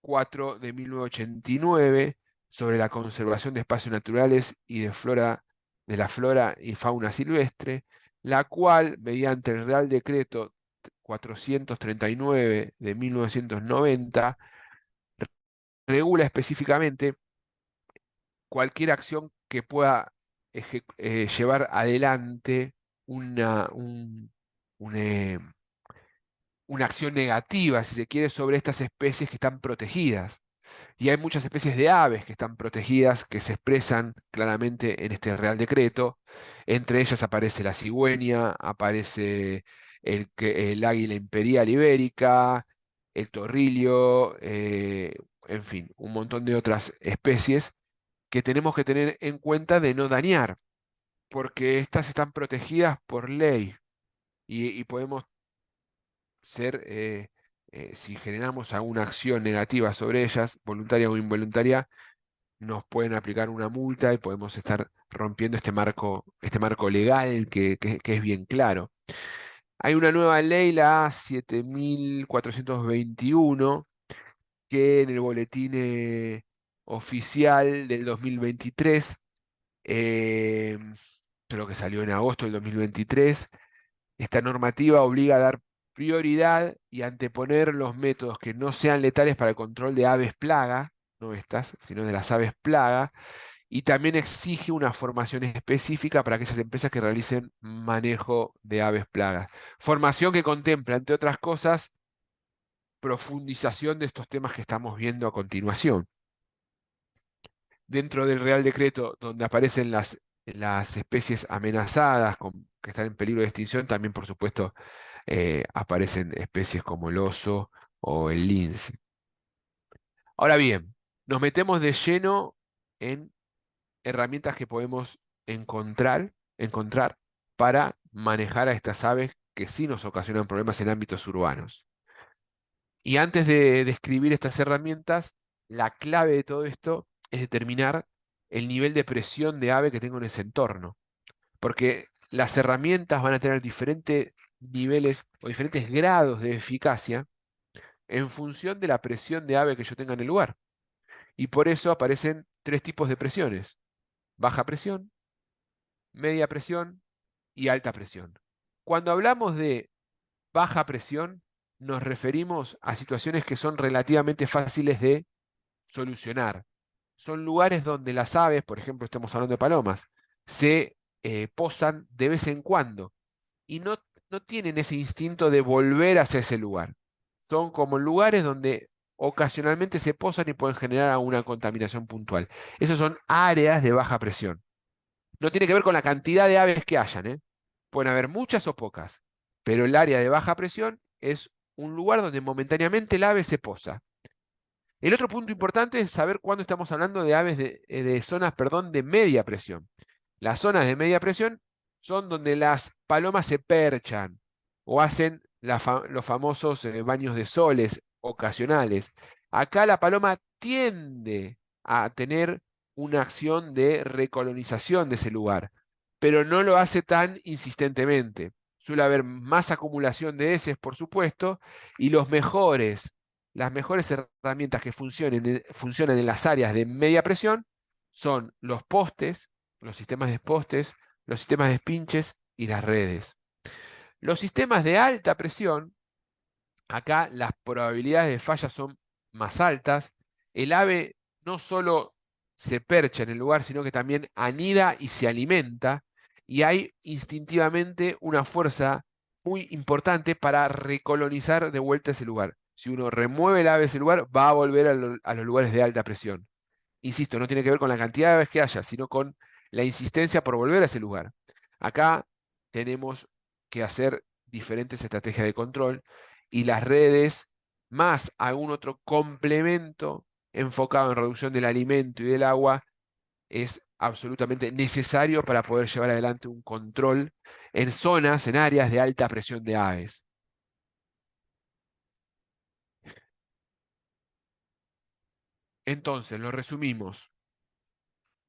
Speaker 1: 4 de 1989 sobre la conservación de espacios naturales y de la flora y fauna silvestre, la cual, mediante el Real Decreto 439 de 1990, regula específicamente cualquier acción que pueda llevar adelante una, un- un, una acción negativa, si se quiere, sobre estas especies que están protegidas. Y hay muchas especies de aves que están protegidas, que se expresan claramente en este Real Decreto. Entre ellas aparece la cigüeña, aparece el águila imperial ibérica, el torrillo, en fin, un montón de otras especies que tenemos que tener en cuenta de no dañar, porque estas están protegidas por ley, y podemos ser, si generamos alguna acción negativa sobre ellas, voluntaria o involuntaria, nos pueden aplicar una multa y podemos estar rompiendo este marco legal que es bien claro. Hay una nueva ley, la 7421, que en el boletín oficial del 2023, eh, creo que salió en agosto del 2023. Esta normativa obliga a dar prioridad y anteponer los métodos que no sean letales para el control de aves plaga, no estas, sino de las aves plaga, y también exige una formación específica para aquellas empresas que realicen manejo de aves plagas. Formación que contempla, entre otras cosas, profundización de estos temas que estamos viendo a continuación. Dentro del Real Decreto, donde aparecen las las especies amenazadas que están en peligro de extinción, también por supuesto aparecen especies como el oso o el lince. Ahora bien, nos metemos de lleno en herramientas que podemos encontrar para manejar a estas aves que sí nos ocasionan problemas en ámbitos urbanos. Y antes de describir estas herramientas, la clave de todo esto es determinar el nivel de presión de ave que tengo en ese entorno, porque las herramientas van a tener diferentes niveles o diferentes grados de eficacia en función de la presión de ave que yo tenga en el lugar. Y por eso aparecen tres tipos de presiones: baja presión, media presión y alta presión. Cuando hablamos de baja presión, nos referimos a situaciones que son relativamente fáciles de solucionar. Son lugares donde las aves, por ejemplo, estamos hablando de palomas, se posan de vez en cuando y no tienen ese instinto de volver hacia ese lugar. Son como lugares donde ocasionalmente se posan y pueden generar una contaminación puntual. Esas son áreas de baja presión. No tiene que ver con la cantidad de aves que hayan, ¿eh? Pueden haber muchas o pocas, pero el área de baja presión es un lugar donde momentáneamente el ave se posa. El otro punto importante es saber cuándo estamos hablando de aves de zonas, perdón, de media presión. Las zonas de media presión son donde las palomas se perchan o hacen los famosos baños de soles ocasionales. Acá la paloma tiende a tener una acción de recolonización de ese lugar, pero no lo hace tan insistentemente. Suele haber más acumulación de heces, por supuesto, y las mejores herramientas que funcionan en las áreas de media presión son los postes, los sistemas de postes, los sistemas de espinches y las redes. Los sistemas de alta presión, acá las probabilidades de falla son más altas. El ave no solo se percha en el lugar, sino que también anida y se alimenta, y hay instintivamente una fuerza muy importante para recolonizar de vuelta ese lugar. Si uno remueve el ave de ese lugar, va a volver a los lugares de alta presión. Insisto, no tiene que ver con la cantidad de aves que haya, sino con la insistencia por volver a ese lugar. Acá tenemos que hacer diferentes estrategias de control y las redes, más algún otro complemento enfocado en reducción del alimento y del agua, es absolutamente necesario para poder llevar adelante un control en zonas, en áreas de alta presión de aves. Entonces, lo resumimos.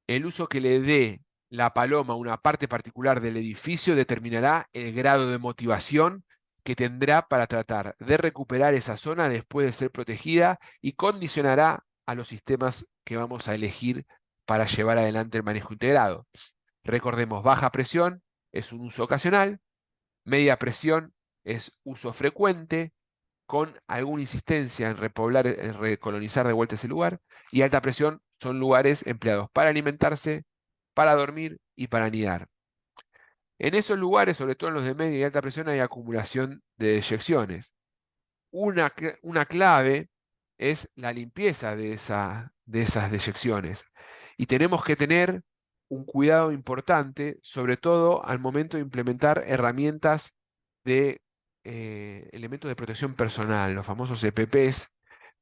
Speaker 1: El uso que le dé la paloma a una parte particular del edificio determinará el grado de motivación que tendrá para tratar de recuperar esa zona después de ser protegida y condicionará a los sistemas que vamos a elegir para llevar adelante el manejo integrado. Recordemos, baja presión es un uso ocasional, media presión es uso frecuente, con alguna insistencia en repoblar, en recolonizar de vuelta ese lugar, y alta presión son lugares empleados para alimentarse, para dormir y para anidar. En esos lugares, sobre todo en los de media y alta presión, hay acumulación de deyecciones. Una clave es la limpieza de esas deyecciones. Y tenemos que tener un cuidado importante, sobre todo al momento de implementar herramientas de elementos de protección personal, los famosos EPPs,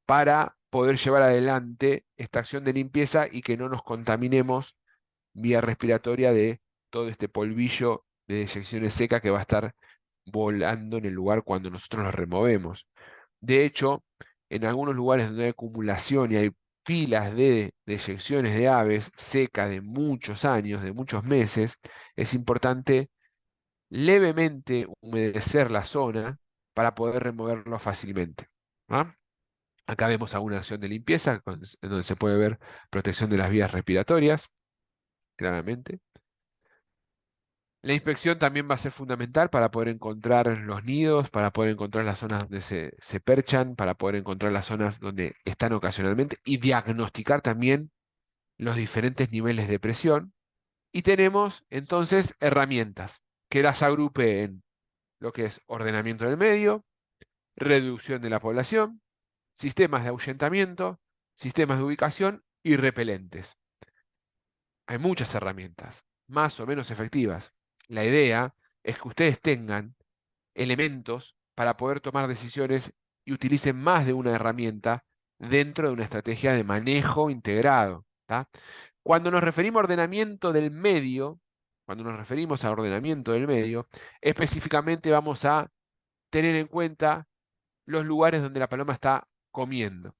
Speaker 1: para poder llevar adelante esta acción de limpieza y que no nos contaminemos vía respiratoria de todo este polvillo de deyecciones secas que va a estar volando en el lugar cuando nosotros los removemos. De hecho, en algunos lugares donde hay acumulación y hay pilas de deyecciones de aves secas de muchos años, de muchos meses, es importante levemente humedecer la zona para poder removerlo fácilmente. ¿Ah? Acá vemos alguna acción de limpieza en donde se puede ver protección de las vías respiratorias, claramente. La inspección también va a ser fundamental para poder encontrar los nidos, para poder encontrar las zonas donde se perchan, para poder encontrar las zonas donde están ocasionalmente y diagnosticar también los diferentes niveles de presión. Y tenemos entonces herramientas que las agrupe en lo que es ordenamiento del medio, reducción de la población, sistemas de ahuyentamiento, sistemas de ubicación y repelentes. Hay muchas herramientas. más o menos efectivas. La idea es que ustedes tengan elementos para poder tomar decisiones y utilicen más de una herramienta dentro de una estrategia de manejo integrado. ¿Tá? Cuando nos referimos a ordenamiento del medio, cuando nos referimos a ordenamiento del medio, específicamente vamos a tener en cuenta los lugares donde la paloma está comiendo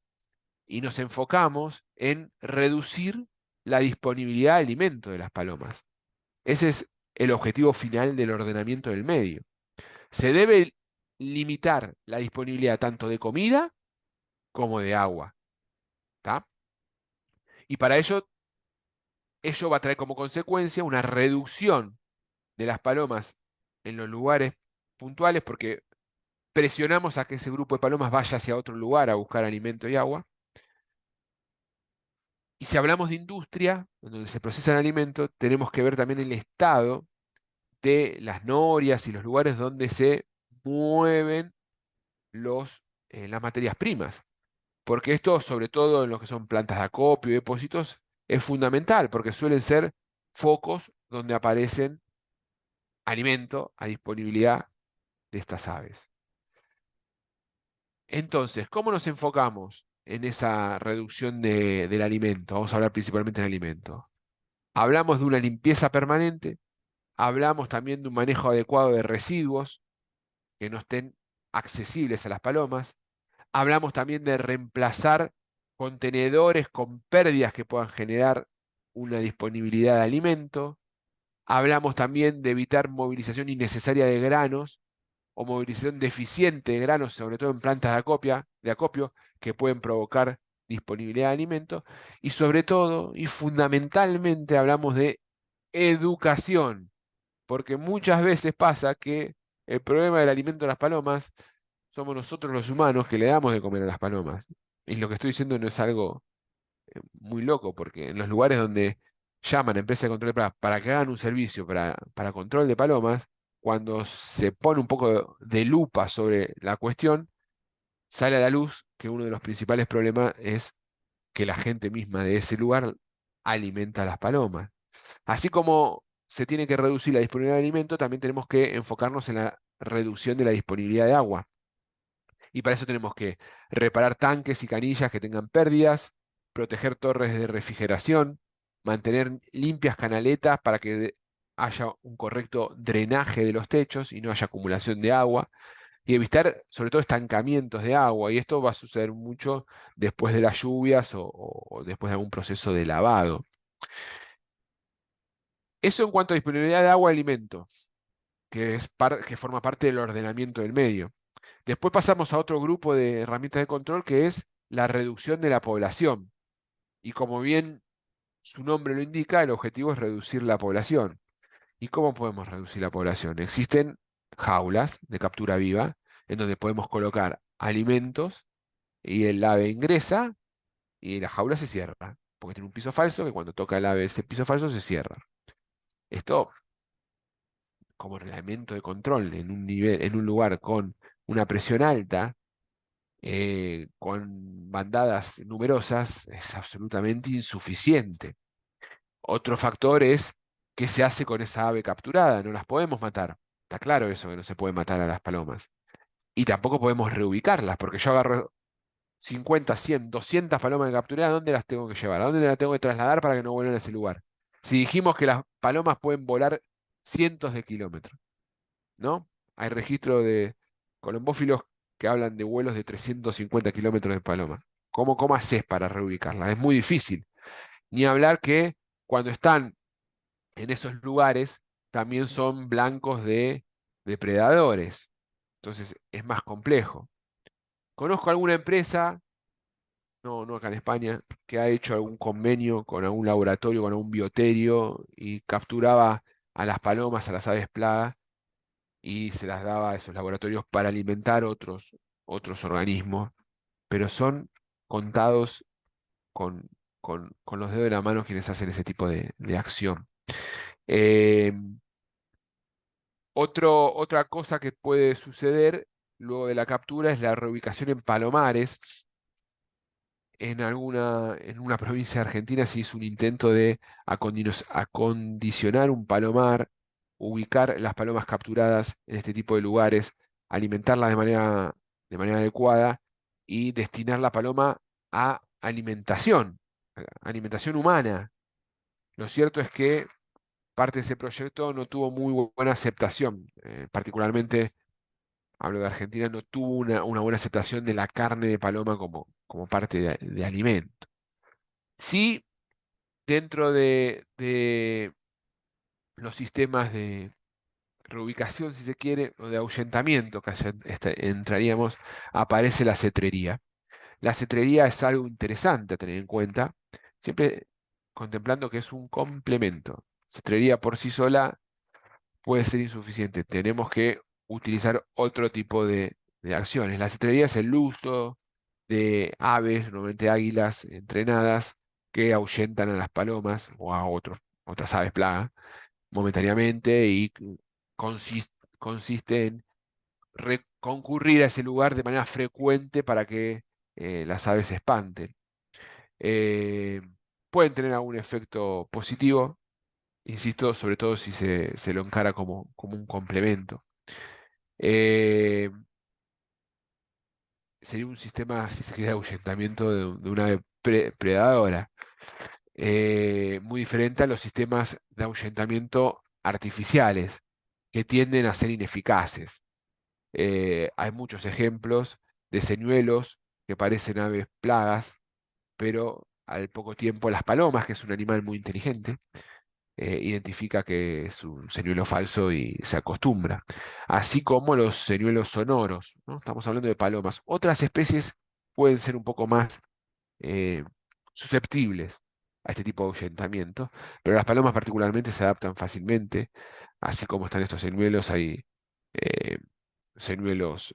Speaker 1: y nos enfocamos en reducir la disponibilidad de alimento de las palomas. Ese es el objetivo final del ordenamiento del medio. Se debe limitar la disponibilidad tanto de comida como de agua. ¿Tá? Y para ello va a traer como consecuencia una reducción de las palomas en los lugares puntuales porque presionamos a que ese grupo de palomas vaya hacia otro lugar a buscar alimento y agua. Y si hablamos de industria, donde se procesan alimentos, tenemos que ver también el estado de las norias y los lugares donde se mueven las materias primas. Porque esto, sobre todo en lo que son plantas de acopio y depósitos, es fundamental, porque suelen ser focos donde aparecen alimento a disponibilidad de estas aves. Entonces, ¿cómo nos enfocamos en esa reducción del alimento? Vamos a hablar principalmente del alimento. Hablamos de una limpieza permanente, hablamos también de un manejo adecuado de residuos que no estén accesibles a las palomas. Hablamos también de reemplazar contenedores con pérdidas que puedan generar una disponibilidad de alimento. Hablamos también de evitar movilización innecesaria de granos o movilización deficiente de granos, sobre todo en plantas de acopio, que pueden provocar disponibilidad de alimento. Y sobre todo, y fundamentalmente, hablamos de educación, porque muchas veces pasa que el problema del alimento de las palomas somos nosotros los humanos que le damos de comer a las palomas. Y lo que estoy diciendo no es algo muy loco, porque en los lugares donde llaman a empresas de control de plagas para que hagan un servicio para control de palomas, cuando se pone un poco de lupa sobre la cuestión, sale a la luz que uno de los principales problemas es que la gente misma de ese lugar alimenta a las palomas. Así como se tiene que reducir la disponibilidad de alimento, también tenemos que enfocarnos en la reducción de la disponibilidad de agua. Y para eso tenemos que reparar tanques y canillas que tengan pérdidas, proteger torres de refrigeración, mantener limpias canaletas para que haya un correcto drenaje de los techos y no haya acumulación de agua, y evitar sobre todo estancamientos de agua. Y esto va a suceder mucho después de las lluvias o después de algún proceso de lavado. Eso en cuanto a disponibilidad de agua y alimento, que forma parte del ordenamiento del medio. Después pasamos a otro grupo de herramientas de control que es la reducción de la población. Y como bien su nombre lo indica, el objetivo es reducir la población. ¿Y cómo podemos reducir la población? Existen jaulas de captura viva en donde podemos colocar alimentos y el ave ingresa y la jaula se cierra, porque tiene un piso falso que cuando toca el ave ese piso falso se cierra. Esto como reglamento de control en un nivel, en un lugar con una presión alta, con bandadas numerosas, es absolutamente insuficiente. Otro factor es qué se hace con esa ave capturada. No las podemos matar. Está claro eso, que no se puede matar a las palomas. Y tampoco podemos reubicarlas, porque yo agarro 50, 100, 200 palomas capturadas, ¿a dónde las tengo que llevar? ¿A dónde las tengo que trasladar para que no vuelvan a ese lugar? Si dijimos que las palomas pueden volar cientos de kilómetros, ¿no? Hay registro de colombófilos que hablan de vuelos de 350 kilómetros de paloma. ¿Cómo haces para reubicarlas? Es muy difícil. Ni hablar que cuando están en esos lugares también son blancos de depredadores. Entonces es más complejo. Conozco alguna empresa, no acá en España, que ha hecho algún convenio con algún laboratorio, con algún bioterio y capturaba a las palomas, a las aves plagas y se las daba a esos laboratorios para alimentar otros organismos, pero son contados con, con los dedos de la mano quienes hacen ese tipo de acción. Eh, otra cosa que puede suceder luego de la captura es la reubicación en palomares, en una provincia de Argentina se hizo un intento de acondicionar un palomar, ubicar las palomas capturadas en este tipo de lugares, alimentarlas de manera adecuada y destinar la paloma a alimentación humana. Lo cierto es que parte de ese proyecto no tuvo muy buena aceptación, particularmente, hablo de Argentina, no tuvo una buena aceptación de la carne de paloma como parte de alimento. Sí, dentro de los sistemas de reubicación, si se quiere, o de ahuyentamiento, que allá entraríamos, aparece la cetrería. La cetrería es algo interesante a tener en cuenta, siempre contemplando que es un complemento. Cetrería por sí sola puede ser insuficiente. Tenemos que utilizar otro tipo de acciones. La cetrería es el uso de aves, normalmente águilas entrenadas, que ahuyentan a las palomas o a otras aves plaga momentáneamente y consiste en concurrir a ese lugar de manera frecuente para que las aves se espanten. Eh, Pueden tener algún efecto positivo, insisto, sobre todo si se lo encara como un complemento. Eh, Sería un sistema, si se quiere, de ahuyentamiento de una ave predadora, muy diferente a los sistemas de ahuyentamiento artificiales, que tienden a ser ineficaces. Hay muchos ejemplos de señuelos que parecen aves plagas, pero al poco tiempo las palomas, que es un animal muy inteligente, identifica que es un señuelo falso y se acostumbra. Así como los señuelos sonoros, ¿no? Estamos hablando de palomas. Otras especies pueden ser un poco más eh, susceptibles a este tipo de ahuyentamiento, pero las palomas particularmente se adaptan fácilmente, así como están estos señuelos, hay eh, señuelos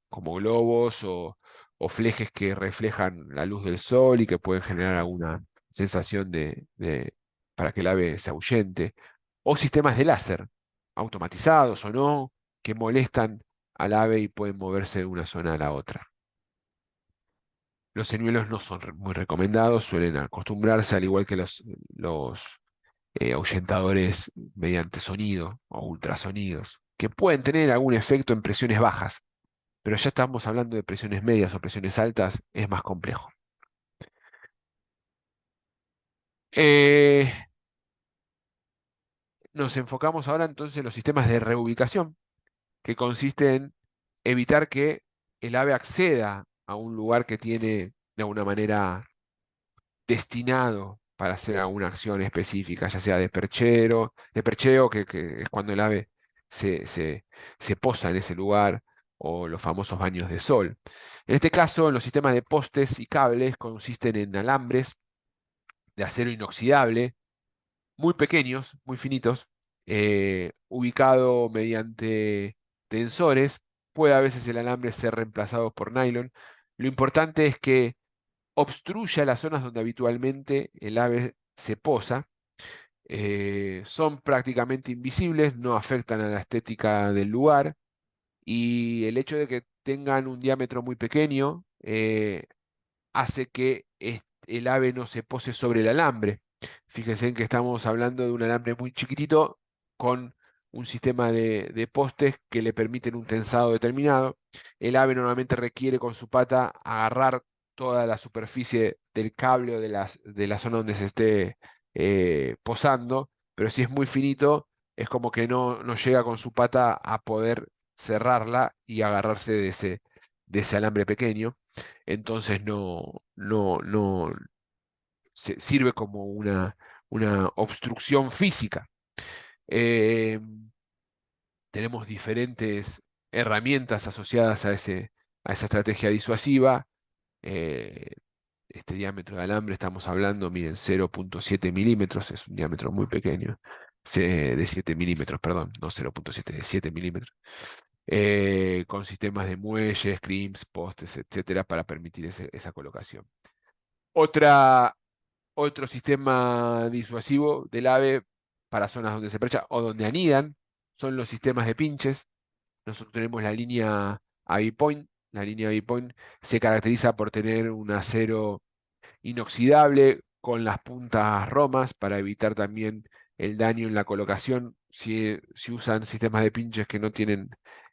Speaker 1: como globos o flejes que reflejan la luz del sol y que pueden generar alguna sensación para que el ave se ahuyente, o sistemas de láser, automatizados o no, que molestan al ave y pueden moverse de una zona a la otra. Los señuelos no son muy recomendados, suelen acostumbrarse, al igual que los ahuyentadores mediante sonido o ultrasonidos, que pueden tener algún efecto en presiones bajas, pero ya estamos hablando de presiones medias o presiones altas, es más complejo. Eh, Nos enfocamos ahora entonces en los sistemas de reubicación, que consiste en evitar que el ave acceda a un lugar que tiene de alguna manera destinado para hacer alguna acción específica, ya sea de percheo, que es cuando el ave se, se, se posa en ese lugar, o los famosos baños de sol. En este caso, los sistemas de postes y cables consisten en alambres de acero inoxidable, muy pequeños, muy finitos, ubicado mediante tensores. Puede a veces el alambre ser reemplazado por nylon. Lo importante es que obstruya las zonas donde habitualmente el ave se posa. Son prácticamente invisibles, no afectan a la estética del lugar y el hecho de que tengan un diámetro muy pequeño hace que el ave no se pose sobre el alambre. Fíjense en que estamos hablando de un alambre muy chiquitito con un sistema de postes que le permiten un tensado determinado. El ave normalmente requiere con su pata agarrar toda la superficie del cable o de la zona donde se esté posando, pero si es muy finito, es como que no llega con su pata a poder cerrarla y agarrarse de ese alambre pequeño. Entonces no sirve como una obstrucción física. Eh, Tenemos diferentes herramientas asociadas a esa estrategia disuasiva. Eh, este diámetro de alambre, estamos hablando, miren, 0,7 milímetros, es un diámetro muy pequeño, de 7 milímetros, perdón, no 0,7, de 7 milímetros, con sistemas de muelles, crimps, postes, etcétera, para permitir esa colocación. Otra, Otro sistema disuasivo del ave para zonas donde se percha o donde anidan son los sistemas de pinches. Nosotros tenemos la línea Avipoint, la línea Avipoint se caracteriza por tener un acero inoxidable con las puntas romas para evitar también el daño en la colocación. Si usan sistemas de pinches que no tienen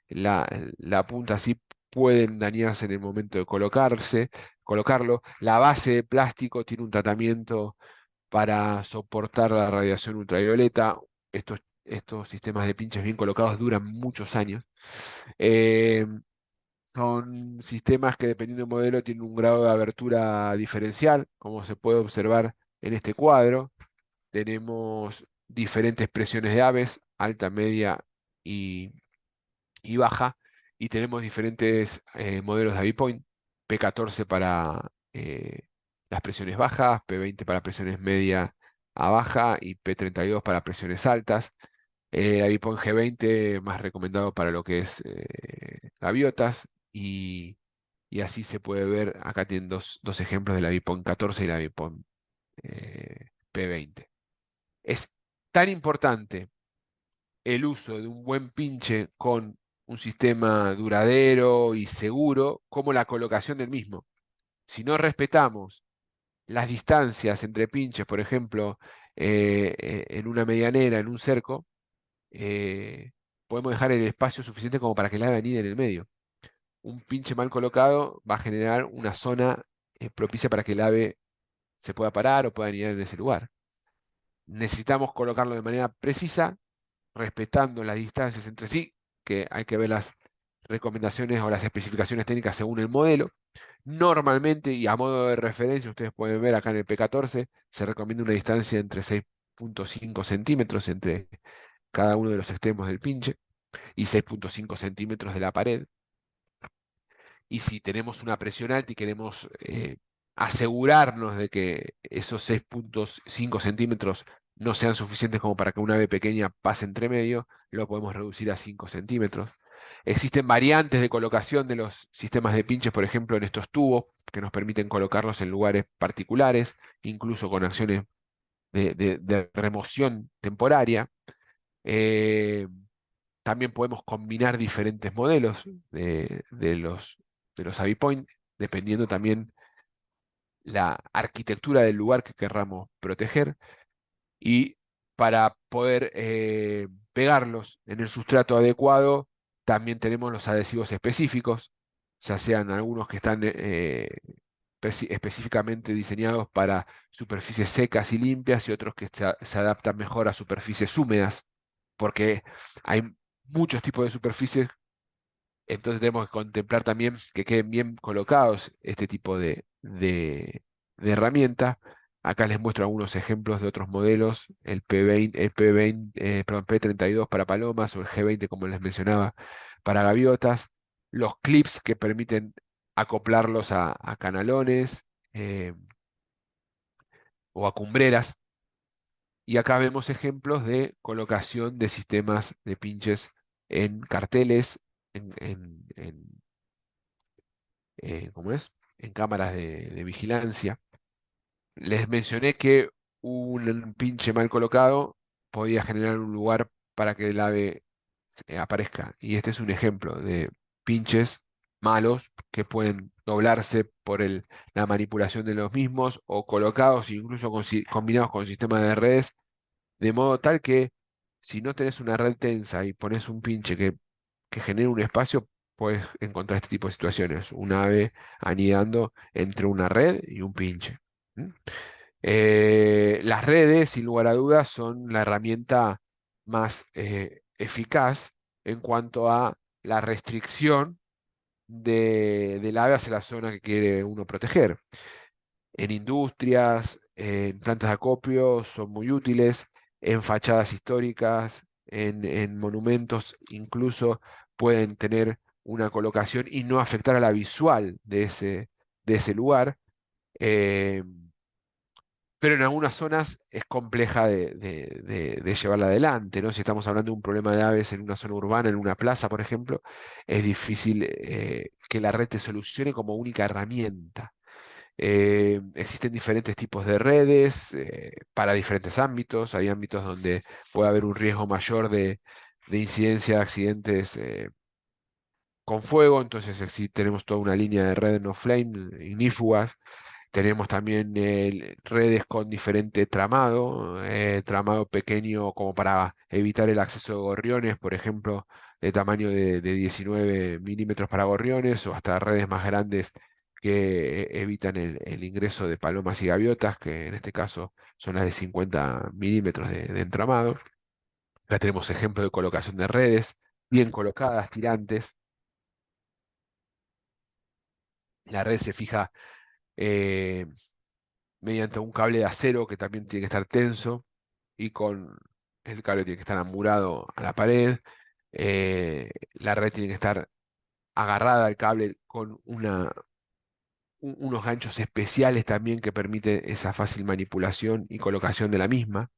Speaker 1: la, la punta así, pueden dañarse en el momento de colocarlo. La base de plástico tiene un tratamiento para soportar la radiación ultravioleta. Estos sistemas de pinches bien colocados duran muchos años. Eh, Son sistemas que dependiendo del modelo tienen un grado de abertura diferencial, como se puede observar en este cuadro. Tenemos diferentes presiones de aves, alta, media y, y baja, y tenemos diferentes modelos de Avipoint, P14 para las presiones bajas, P20 para presiones media a baja y P32 para presiones altas. El Avipoint G20 más recomendado para lo que es gaviotas y así se puede ver, acá tienen dos ejemplos del Avipoint 14 y el Avipoint P20. Es tan importante el uso de un buen pinche con un sistema duradero y seguro como la colocación del mismo. Si no respetamos las distancias entre pinches, por ejemplo, en una medianera, en un cerco, podemos dejar el espacio suficiente como para que el ave anide en el medio. Un pinche mal colocado va a generar una zona propicia para que el ave se pueda parar o pueda anidar en ese lugar. Necesitamos colocarlo de manera precisa, respetando las distancias entre sí, que hay que ver las recomendaciones o las especificaciones técnicas según el modelo. Normalmente, y a modo de referencia, ustedes pueden ver acá en el P14, se recomienda una distancia entre 6,5 centímetros entre cada uno de los extremos del pinche y 6,5 centímetros de la pared. Y si tenemos una presión alta y queremos asegurarnos de que esos 6,5 centímetros no sean suficientes como para que una ave pequeña pase entre medio, lo podemos reducir a 5 centímetros. Existen variantes de colocación de los sistemas de pinches, por ejemplo, en estos tubos, que nos permiten colocarlos en lugares particulares, incluso con acciones de remoción temporaria. Eh, También podemos combinar diferentes modelos de los Avipoint, dependiendo también la arquitectura del lugar que querramos proteger. Y para poder pegarlos en el sustrato adecuado, también tenemos los adhesivos específicos, ya sean algunos que están específicamente diseñados para superficies secas y limpias y otros que se adaptan mejor a superficies húmedas, porque hay muchos tipos de superficies, entonces tenemos que contemplar también que queden bien colocados este tipo de herramienta. Acá les muestro algunos ejemplos de otros modelos, perdón, P32 para palomas o el G20 como les mencionaba para gaviotas, los clips que permiten acoplarlos a canalones eh, o a cumbreras. Y acá vemos ejemplos de colocación de sistemas de pinches en carteles, ¿cómo es? En cámaras de vigilancia. Les mencioné que un pinche mal colocado podía generar un lugar para que el ave aparezca. Y este es un ejemplo de pinches malos que pueden doblarse por la manipulación de los mismos o colocados incluso combinados con sistemas de redes, de modo tal que si no tenés una red tensa y pones un pinche que genere un espacio, puedes encontrar este tipo de situaciones. Un ave anidando entre una red y un pinche. ¿Mm? Las redes, sin lugar a dudas, son la herramienta más eficaz en cuanto a la restricción del ave hacia la zona que quiere uno proteger. En industrias, en plantas de acopio son muy útiles, en fachadas históricas, en monumentos incluso pueden tener una colocación y no afectar a la visual de ese lugar. eh, pero en algunas zonas es compleja de llevarla adelante, ¿no? Si estamos hablando de un problema de aves en una zona urbana, en una plaza, por ejemplo, es difícil que la red te solucione como única herramienta. Existen diferentes tipos de redes para diferentes ámbitos. Hay ámbitos donde puede haber un riesgo mayor de incidencia de accidentes con fuego, entonces tenemos toda una línea de red no flame, ignífugas. Tenemos también redes con diferente tramado, tramado pequeño como para evitar el acceso de gorriones, por ejemplo, de tamaño de 19 milímetros para gorriones, o hasta redes más grandes que evitan el ingreso de palomas y gaviotas, que en este caso son las de 50 milímetros de entramado. Acá tenemos ejemplos de colocación de redes, bien colocadas, tirantes. La red se fija eh, mediante un cable de acero que también tiene que estar tenso y con el cable tiene que estar amurado a la pared. La red tiene que estar agarrada al cable con unos ganchos especiales también que permiten esa fácil manipulación y colocación de la misma.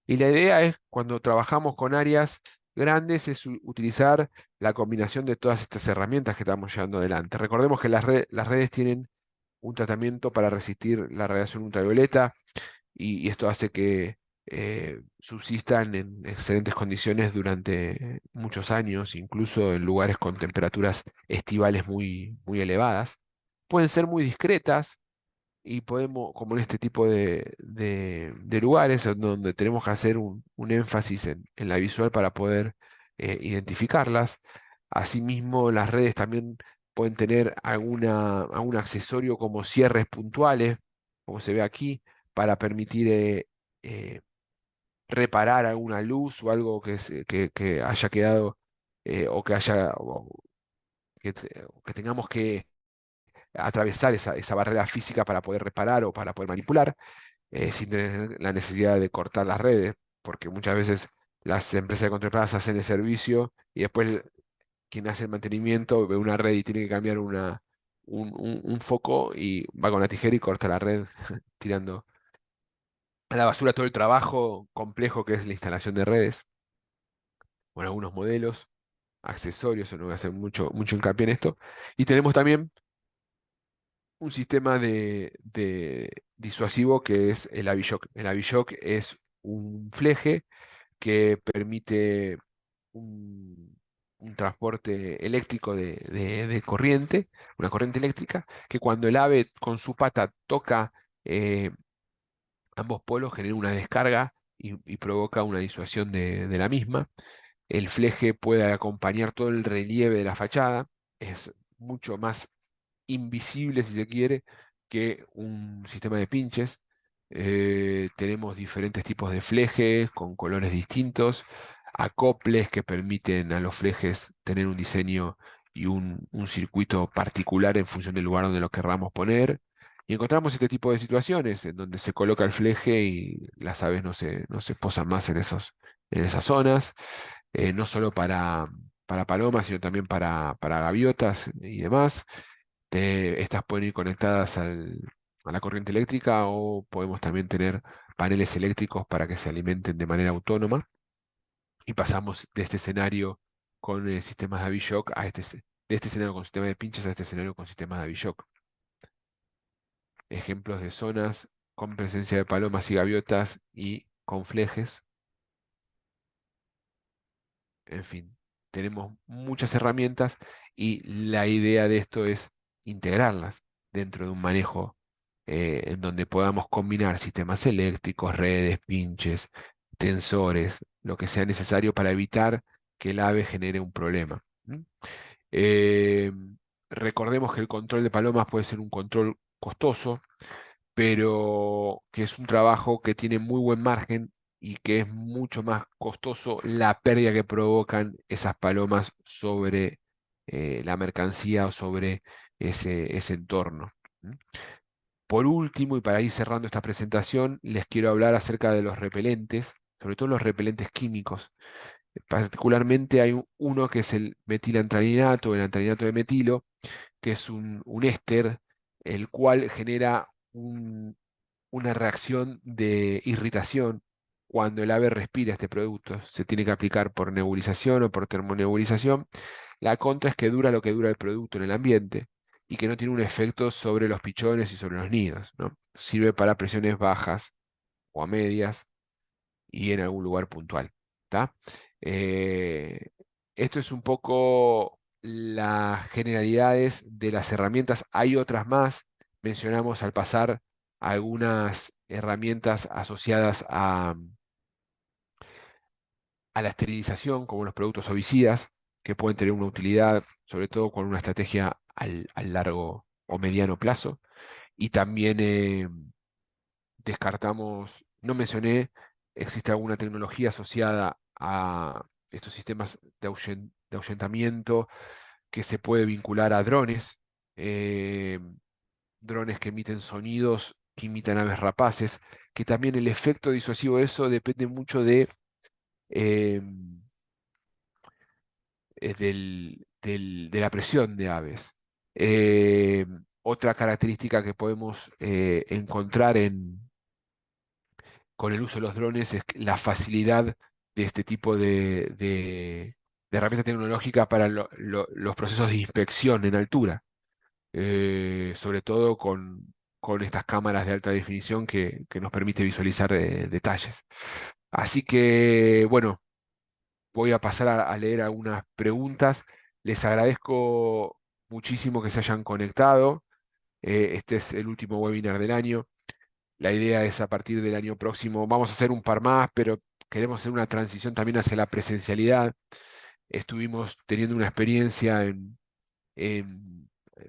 Speaker 1: Y la idea es, cuando trabajamos con áreas grandes, es utilizar la combinación de todas estas herramientas que estamos llevando adelante. Recordemos que las redes tienen un tratamiento para resistir la radiación ultravioleta, y esto hace que subsistan en excelentes condiciones durante muchos años, incluso en lugares con temperaturas estivales muy elevadas. Pueden ser muy discretas, y podemos, como en este tipo de lugares en donde tenemos que hacer un énfasis en la visual para poder identificarlas. Asimismo, las redes también pueden tener algún accesorio como cierres puntuales, como se ve aquí, para permitir eh, reparar alguna luz o algo que haya quedado, o que haya, o que tengamos que atravesar esa barrera física para poder reparar o para poder manipular, sin tener la necesidad de cortar las redes, porque muchas veces las empresas de control de plagas hacen el servicio y después quien hace el mantenimiento ve una red y tiene que cambiar un foco, y va con la tijera y corta la red, tirando a la basura todo el trabajo complejo que es la instalación de redes. Bueno, algunos modelos, accesorios, no voy a hacer mucho hincapié en esto. Y tenemos también un sistema de disuasivo que es el Avishock. El Avishock es un fleje que permite un, un transporte eléctrico de corriente, una corriente eléctrica, que cuando el ave con su pata toca eh, ambos polos genera una descarga y provoca una disuasión de la misma. El fleje puede acompañar todo el relieve de la fachada, es mucho más invisible, si se quiere, que un sistema de pinches. Tenemos diferentes tipos de flejes con colores distintos, acoples que permiten a los flejes tener un diseño y un circuito particular en función del lugar donde lo querramos poner. Y encontramos este tipo de situaciones en donde se coloca el fleje y las aves no se posan más en esas zonas, no solo para palomas, sino también para gaviotas y demás. Estas pueden ir conectadas a la corriente eléctrica, o podemos también tener paneles eléctricos para que se alimenten de manera autónoma. Y pasamos de este escenario con sistemas de Avishock de este escenario con sistemas de pinches a este escenario con sistemas de Avishock. Ejemplos de zonas con presencia de palomas y gaviotas y con flejes. En fin, tenemos muchas herramientas, y la idea de esto es integrarlas dentro de un manejo en donde podamos combinar sistemas eléctricos, redes, pinches, tensores, lo que sea necesario para evitar que el ave genere un problema. ¿M? Eh, Recordemos que el control de palomas puede ser un control costoso, pero que es un trabajo que tiene muy buen margen, y que es mucho más costoso la pérdida que provocan esas palomas sobre la mercancía o sobre ese entorno. ¿M? Por último, y para ir cerrando esta presentación, les quiero hablar acerca de los repelentes, sobre todo los repelentes químicos. Particularmente hay uno que es el metilantralinato, el antralinato de metilo, que es un éster, el cual genera una reacción de irritación cuando el ave respira este producto. Se tiene que aplicar por nebulización o por termonebulización. La contra es que dura lo que dura el producto en el ambiente, y que no tiene un efecto sobre los pichones y sobre los nidos, ¿no? Sirve para presiones bajas o a medias y en algún lugar puntual. ¿Tá? Eh, Esto es un poco las generalidades de las herramientas. Hay otras más. Mencionamos al pasar algunas herramientas asociadas a la esterilización, como los productos ovicidas, que pueden tener una utilidad, sobre todo con una estrategia al largo o mediano plazo. Y también descartamos, no mencioné, existe alguna tecnología asociada a estos sistemas de ahuyentamiento que se puede vincular a drones, eh, drones que emiten sonidos que imitan aves rapaces, que también el efecto disuasivo de eso depende mucho eh, de la presión de aves. Eh, Otra característica que podemos encontrar con el uso de los drones es la facilidad de este tipo de herramienta tecnológica para los procesos de inspección en altura, sobre todo con estas cámaras de alta definición que nos permite visualizar detalles. Así que, bueno, voy a pasar a leer algunas preguntas. Les agradezco muchísimo que se hayan conectado. Este es el último webinar del año. La idea es a partir del año próximo, vamos a hacer un par más, pero queremos hacer una transición también hacia la presencialidad. Estuvimos teniendo una experiencia en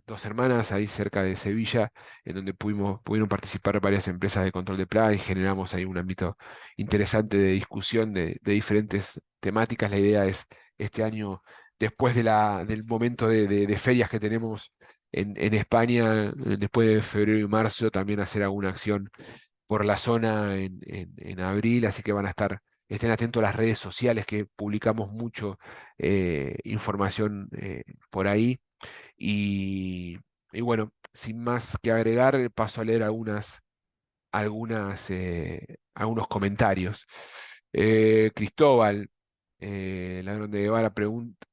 Speaker 1: Dos Hermanas, ahí cerca de Sevilla, en donde pudieron participar varias empresas de control de plagas y generamos ahí un ámbito interesante de discusión de diferentes temáticas. La idea es este año, después del momento de ferias que tenemos en España, después de febrero y marzo, también hacer alguna acción por la zona en abril, así que estén atentos a las redes sociales que publicamos mucho información por ahí. Y, y bueno, sin más que agregar, paso a leer algunos comentarios. Cristóbal, ladrón de Guevara,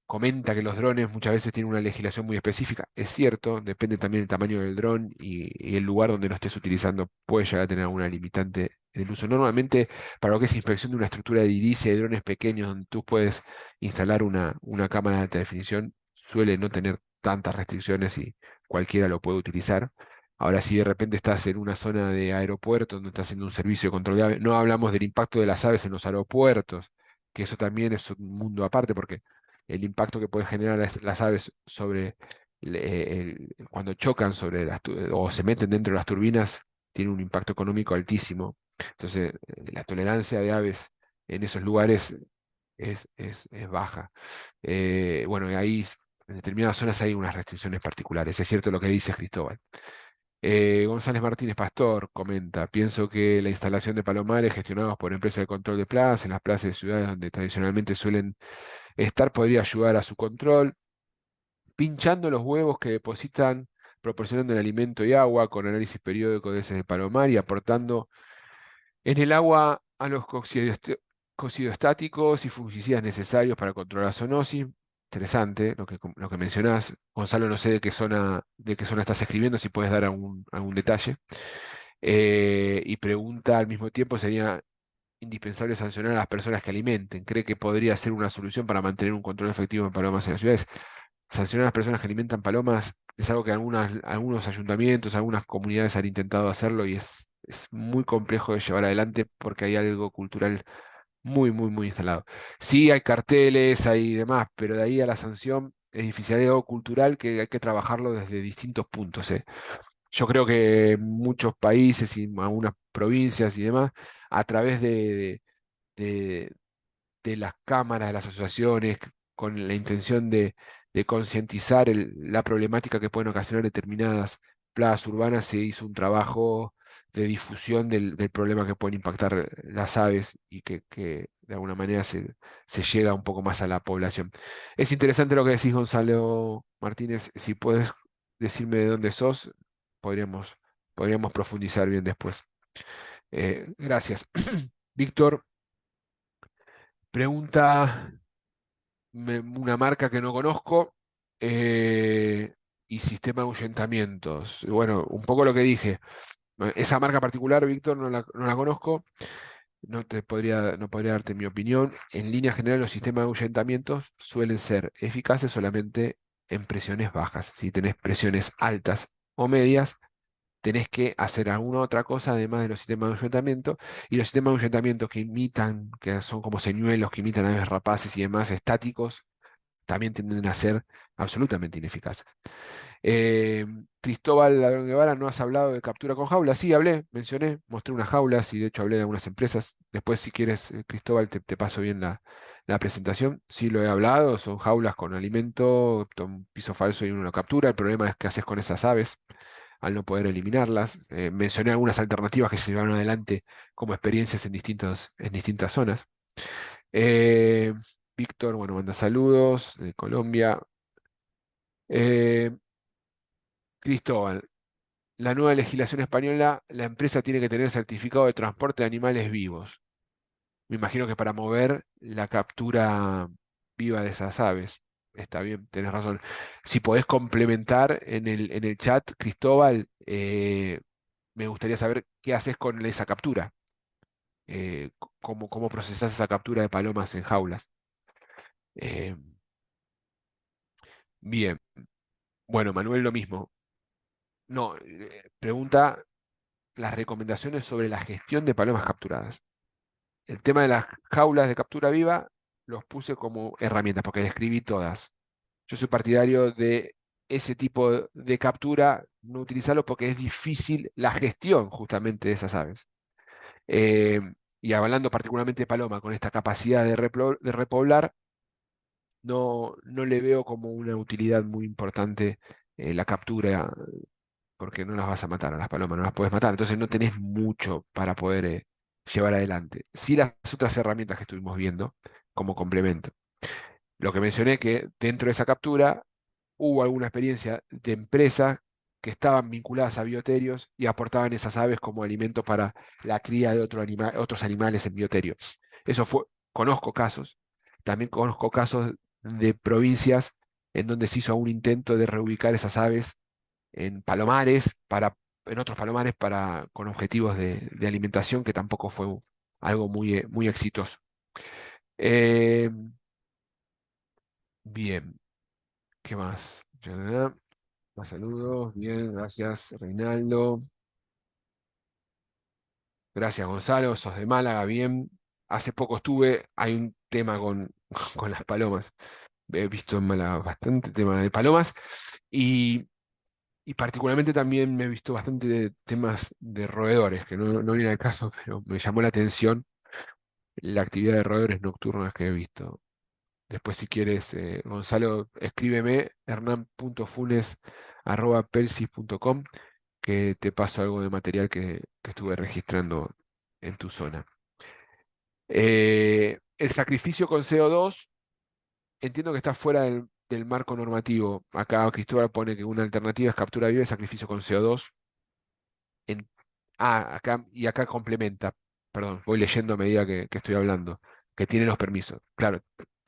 Speaker 1: comenta que los drones muchas veces tienen una legislación muy específica. Es cierto, depende también del tamaño del dron y el lugar donde lo estés utilizando, puede llegar a tener alguna limitante en el uso. Normalmente, para lo que es inspección de una estructura de edilicia de drones pequeños donde tú puedes instalar una cámara de alta definición, suele no tener tantas restricciones y cualquiera lo puede utilizar. Ahora, si de repente estás en una zona de aeropuerto donde estás haciendo un servicio de control de aves, no hablamos del impacto de las aves en los aeropuertos, que eso también es un mundo aparte, porque el impacto que pueden generar las aves cuando chocan o se meten dentro de las turbinas, tiene un impacto económico altísimo. Entonces, la tolerancia de aves en esos lugares es baja. Bueno, y ahí en determinadas zonas hay unas restricciones particulares. Es cierto lo que dice Cristóbal. González Martínez Pastor comenta, pienso que la instalación de palomares gestionados por empresas de control de plagas en las plazas de ciudades donde tradicionalmente suelen estar podría ayudar a su control, pinchando los huevos que depositan, proporcionando el alimento y agua con análisis periódico de ese de palomar y aportando en el agua a los cocidoestáticos y fungicidas necesarios para controlar la zoonosis. Interesante lo que mencionás. Gonzalo, no sé de qué zona estás escribiendo, si puedes dar algún detalle. Y pregunta al mismo tiempo, ¿sería indispensable sancionar a las personas que alimenten? ¿Cree que podría ser una solución para mantener un control efectivo en palomas en las ciudades? Sancionar a las personas que alimentan palomas es algo que algunos ayuntamientos, algunas comunidades han intentado hacerlo y es muy complejo de llevar adelante porque hay algo cultural muy, muy, muy instalado. Sí, hay carteles, hay demás, pero de ahí a la sanción es difícil. Hay algo cultural que hay que trabajarlo desde distintos puntos, ¿eh? Yo creo que muchos países y algunas provincias y demás, a través de- de las cámaras, de las asociaciones, con la intención de concientizar la problemática que pueden ocasionar determinadas plagas urbanas, se hizo un trabajo de difusión del problema que pueden impactar las aves y que de alguna manera se llega un poco más a la población. Es interesante lo que decís, Gonzalo Martínez. Si puedes decirme de dónde sos, podríamos, podríamos profundizar bien después. Gracias. Víctor pregunta una marca que no conozco y sistema de ahuyentamientos. Bueno, un poco lo que dije. Esa marca particular, Víctor, no la conozco. No podría darte mi opinión. En línea general, los sistemas de ahuyentamientos suelen ser eficaces solamente en presiones bajas. Si tenés presiones altas o medias, tenés que hacer alguna otra cosa además de los sistemas de ahuyentamiento. Y los sistemas de ahuyentamiento que imitan, que son como señuelos que imitan aves rapaces y demás estáticos, también tienden a ser absolutamente ineficaces. Eh, Cristóbal Ladrón Guevara, ¿no has hablado de captura con jaula? Sí, hablé, mencioné, mostré unas jaulas y de hecho hablé de algunas empresas. Después, si quieres, Cristóbal, te paso bien la presentación. Sí, lo he hablado, son jaulas con alimento, un piso falso y uno lo captura. El problema es qué haces con esas aves al no poder eliminarlas. Mencioné algunas alternativas que se llevaron adelante como experiencias en distintas zonas. Eh, Víctor, bueno, manda saludos de Colombia. Eh, Cristóbal, la nueva legislación española, la empresa tiene que tener certificado de transporte de animales vivos. Me imagino que para mover la captura viva de esas aves. Está bien, tenés razón. Si podés complementar en el chat, Cristóbal, me gustaría saber qué haces con esa captura. Cómo procesás esa captura de palomas en jaulas. Eh, bien, bueno, Manuel, lo mismo. No, pregunta las recomendaciones sobre la gestión de palomas capturadas. El tema de las jaulas de captura viva los puse como herramientas, porque describí todas. Yo soy partidario de ese tipo de captura, no utilizarlo porque es difícil la gestión justamente de esas aves. Eh, y hablando particularmente de paloma, con esta capacidad de repoblar, no le veo como una utilidad muy importante la captura, porque no las vas a matar a las palomas, no las puedes matar, entonces no tenés mucho para poder llevar adelante. Sí, las otras herramientas que estuvimos viendo como complemento. Lo que mencioné que dentro de esa captura hubo alguna experiencia de empresas que estaban vinculadas a bioterios y aportaban esas aves como alimento para la cría de otros animales en bioterios. Eso fue, conozco casos, también conozco casos de provincias en donde se hizo un intento de reubicar esas aves en palomares, en otros palomares con objetivos de alimentación, que tampoco fue algo muy exitoso. Eh, bien, ¿qué más? Ya, más saludos, bien, gracias Reinaldo. Gracias Gonzalo, sos de Málaga, bien. Hace poco hay un tema con las palomas. He visto en Málaga bastante tema de palomas y, y particularmente también me he visto bastante de temas de roedores, que no viene al caso, pero me llamó la atención la actividad de roedores nocturnas que he visto. Después, si quieres, Gonzalo, escríbeme hernan.funes@pelsis.com que te paso algo de material que estuve registrando en tu zona. El sacrificio con CO2, entiendo que está fuera del marco normativo. Acá Cristóbal pone que una alternativa es captura viva y sacrificio con CO2. En- acá complementa, perdón, voy leyendo a medida que estoy hablando, que tiene los permisos. Claro,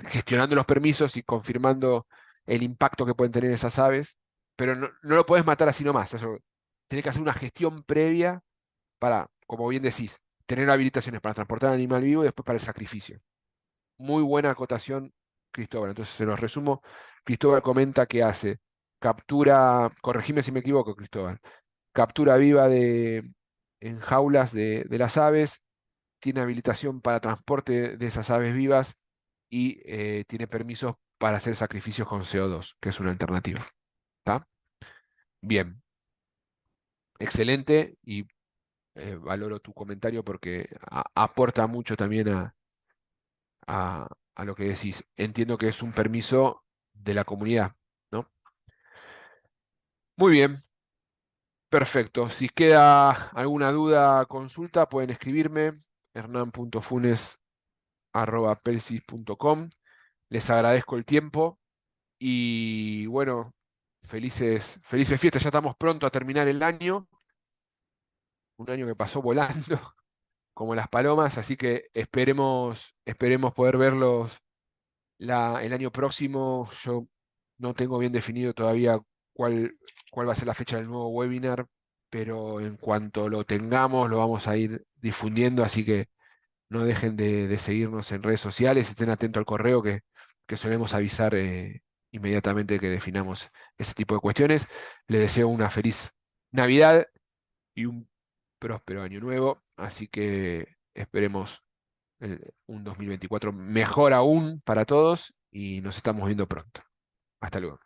Speaker 1: gestionando los permisos y confirmando el impacto que pueden tener esas aves, pero no lo puedes matar así nomás. Eso, tiene que hacer una gestión previa para, como bien decís, tener habilitaciones para transportar al animal vivo y después para el sacrificio. Muy buena acotación, Cristóbal. Entonces, se los resumo. Cristóbal comenta que hace captura, corregime si me equivoco, Cristóbal, captura viva en jaulas de las aves, tiene habilitación para transporte de esas aves vivas y tiene permisos para hacer sacrificios con CO2, que es una alternativa. ¿Está? Bien, excelente y valoro tu comentario porque aporta mucho también a lo que decís. Entiendo que es un permiso de la comunidad, ¿no? Muy bien, perfecto. Si queda alguna duda, consulta, pueden escribirme hernan.funes@pelsis.com. Les agradezco el tiempo y bueno, felices fiestas. Ya estamos pronto a terminar el año, un año que pasó volando como las palomas, así que esperemos poder verlos el año próximo. Yo no tengo bien definido todavía cuál, cuál va a ser la fecha del nuevo webinar, pero en cuanto lo tengamos, lo vamos a ir difundiendo, así que no dejen de seguirnos en redes sociales, estén atentos al correo que solemos avisar inmediatamente que definamos ese tipo de cuestiones. Les deseo una feliz Navidad y un próspero año nuevo, así que esperemos un 2024 mejor aún para todos y nos estamos viendo pronto. Hasta luego.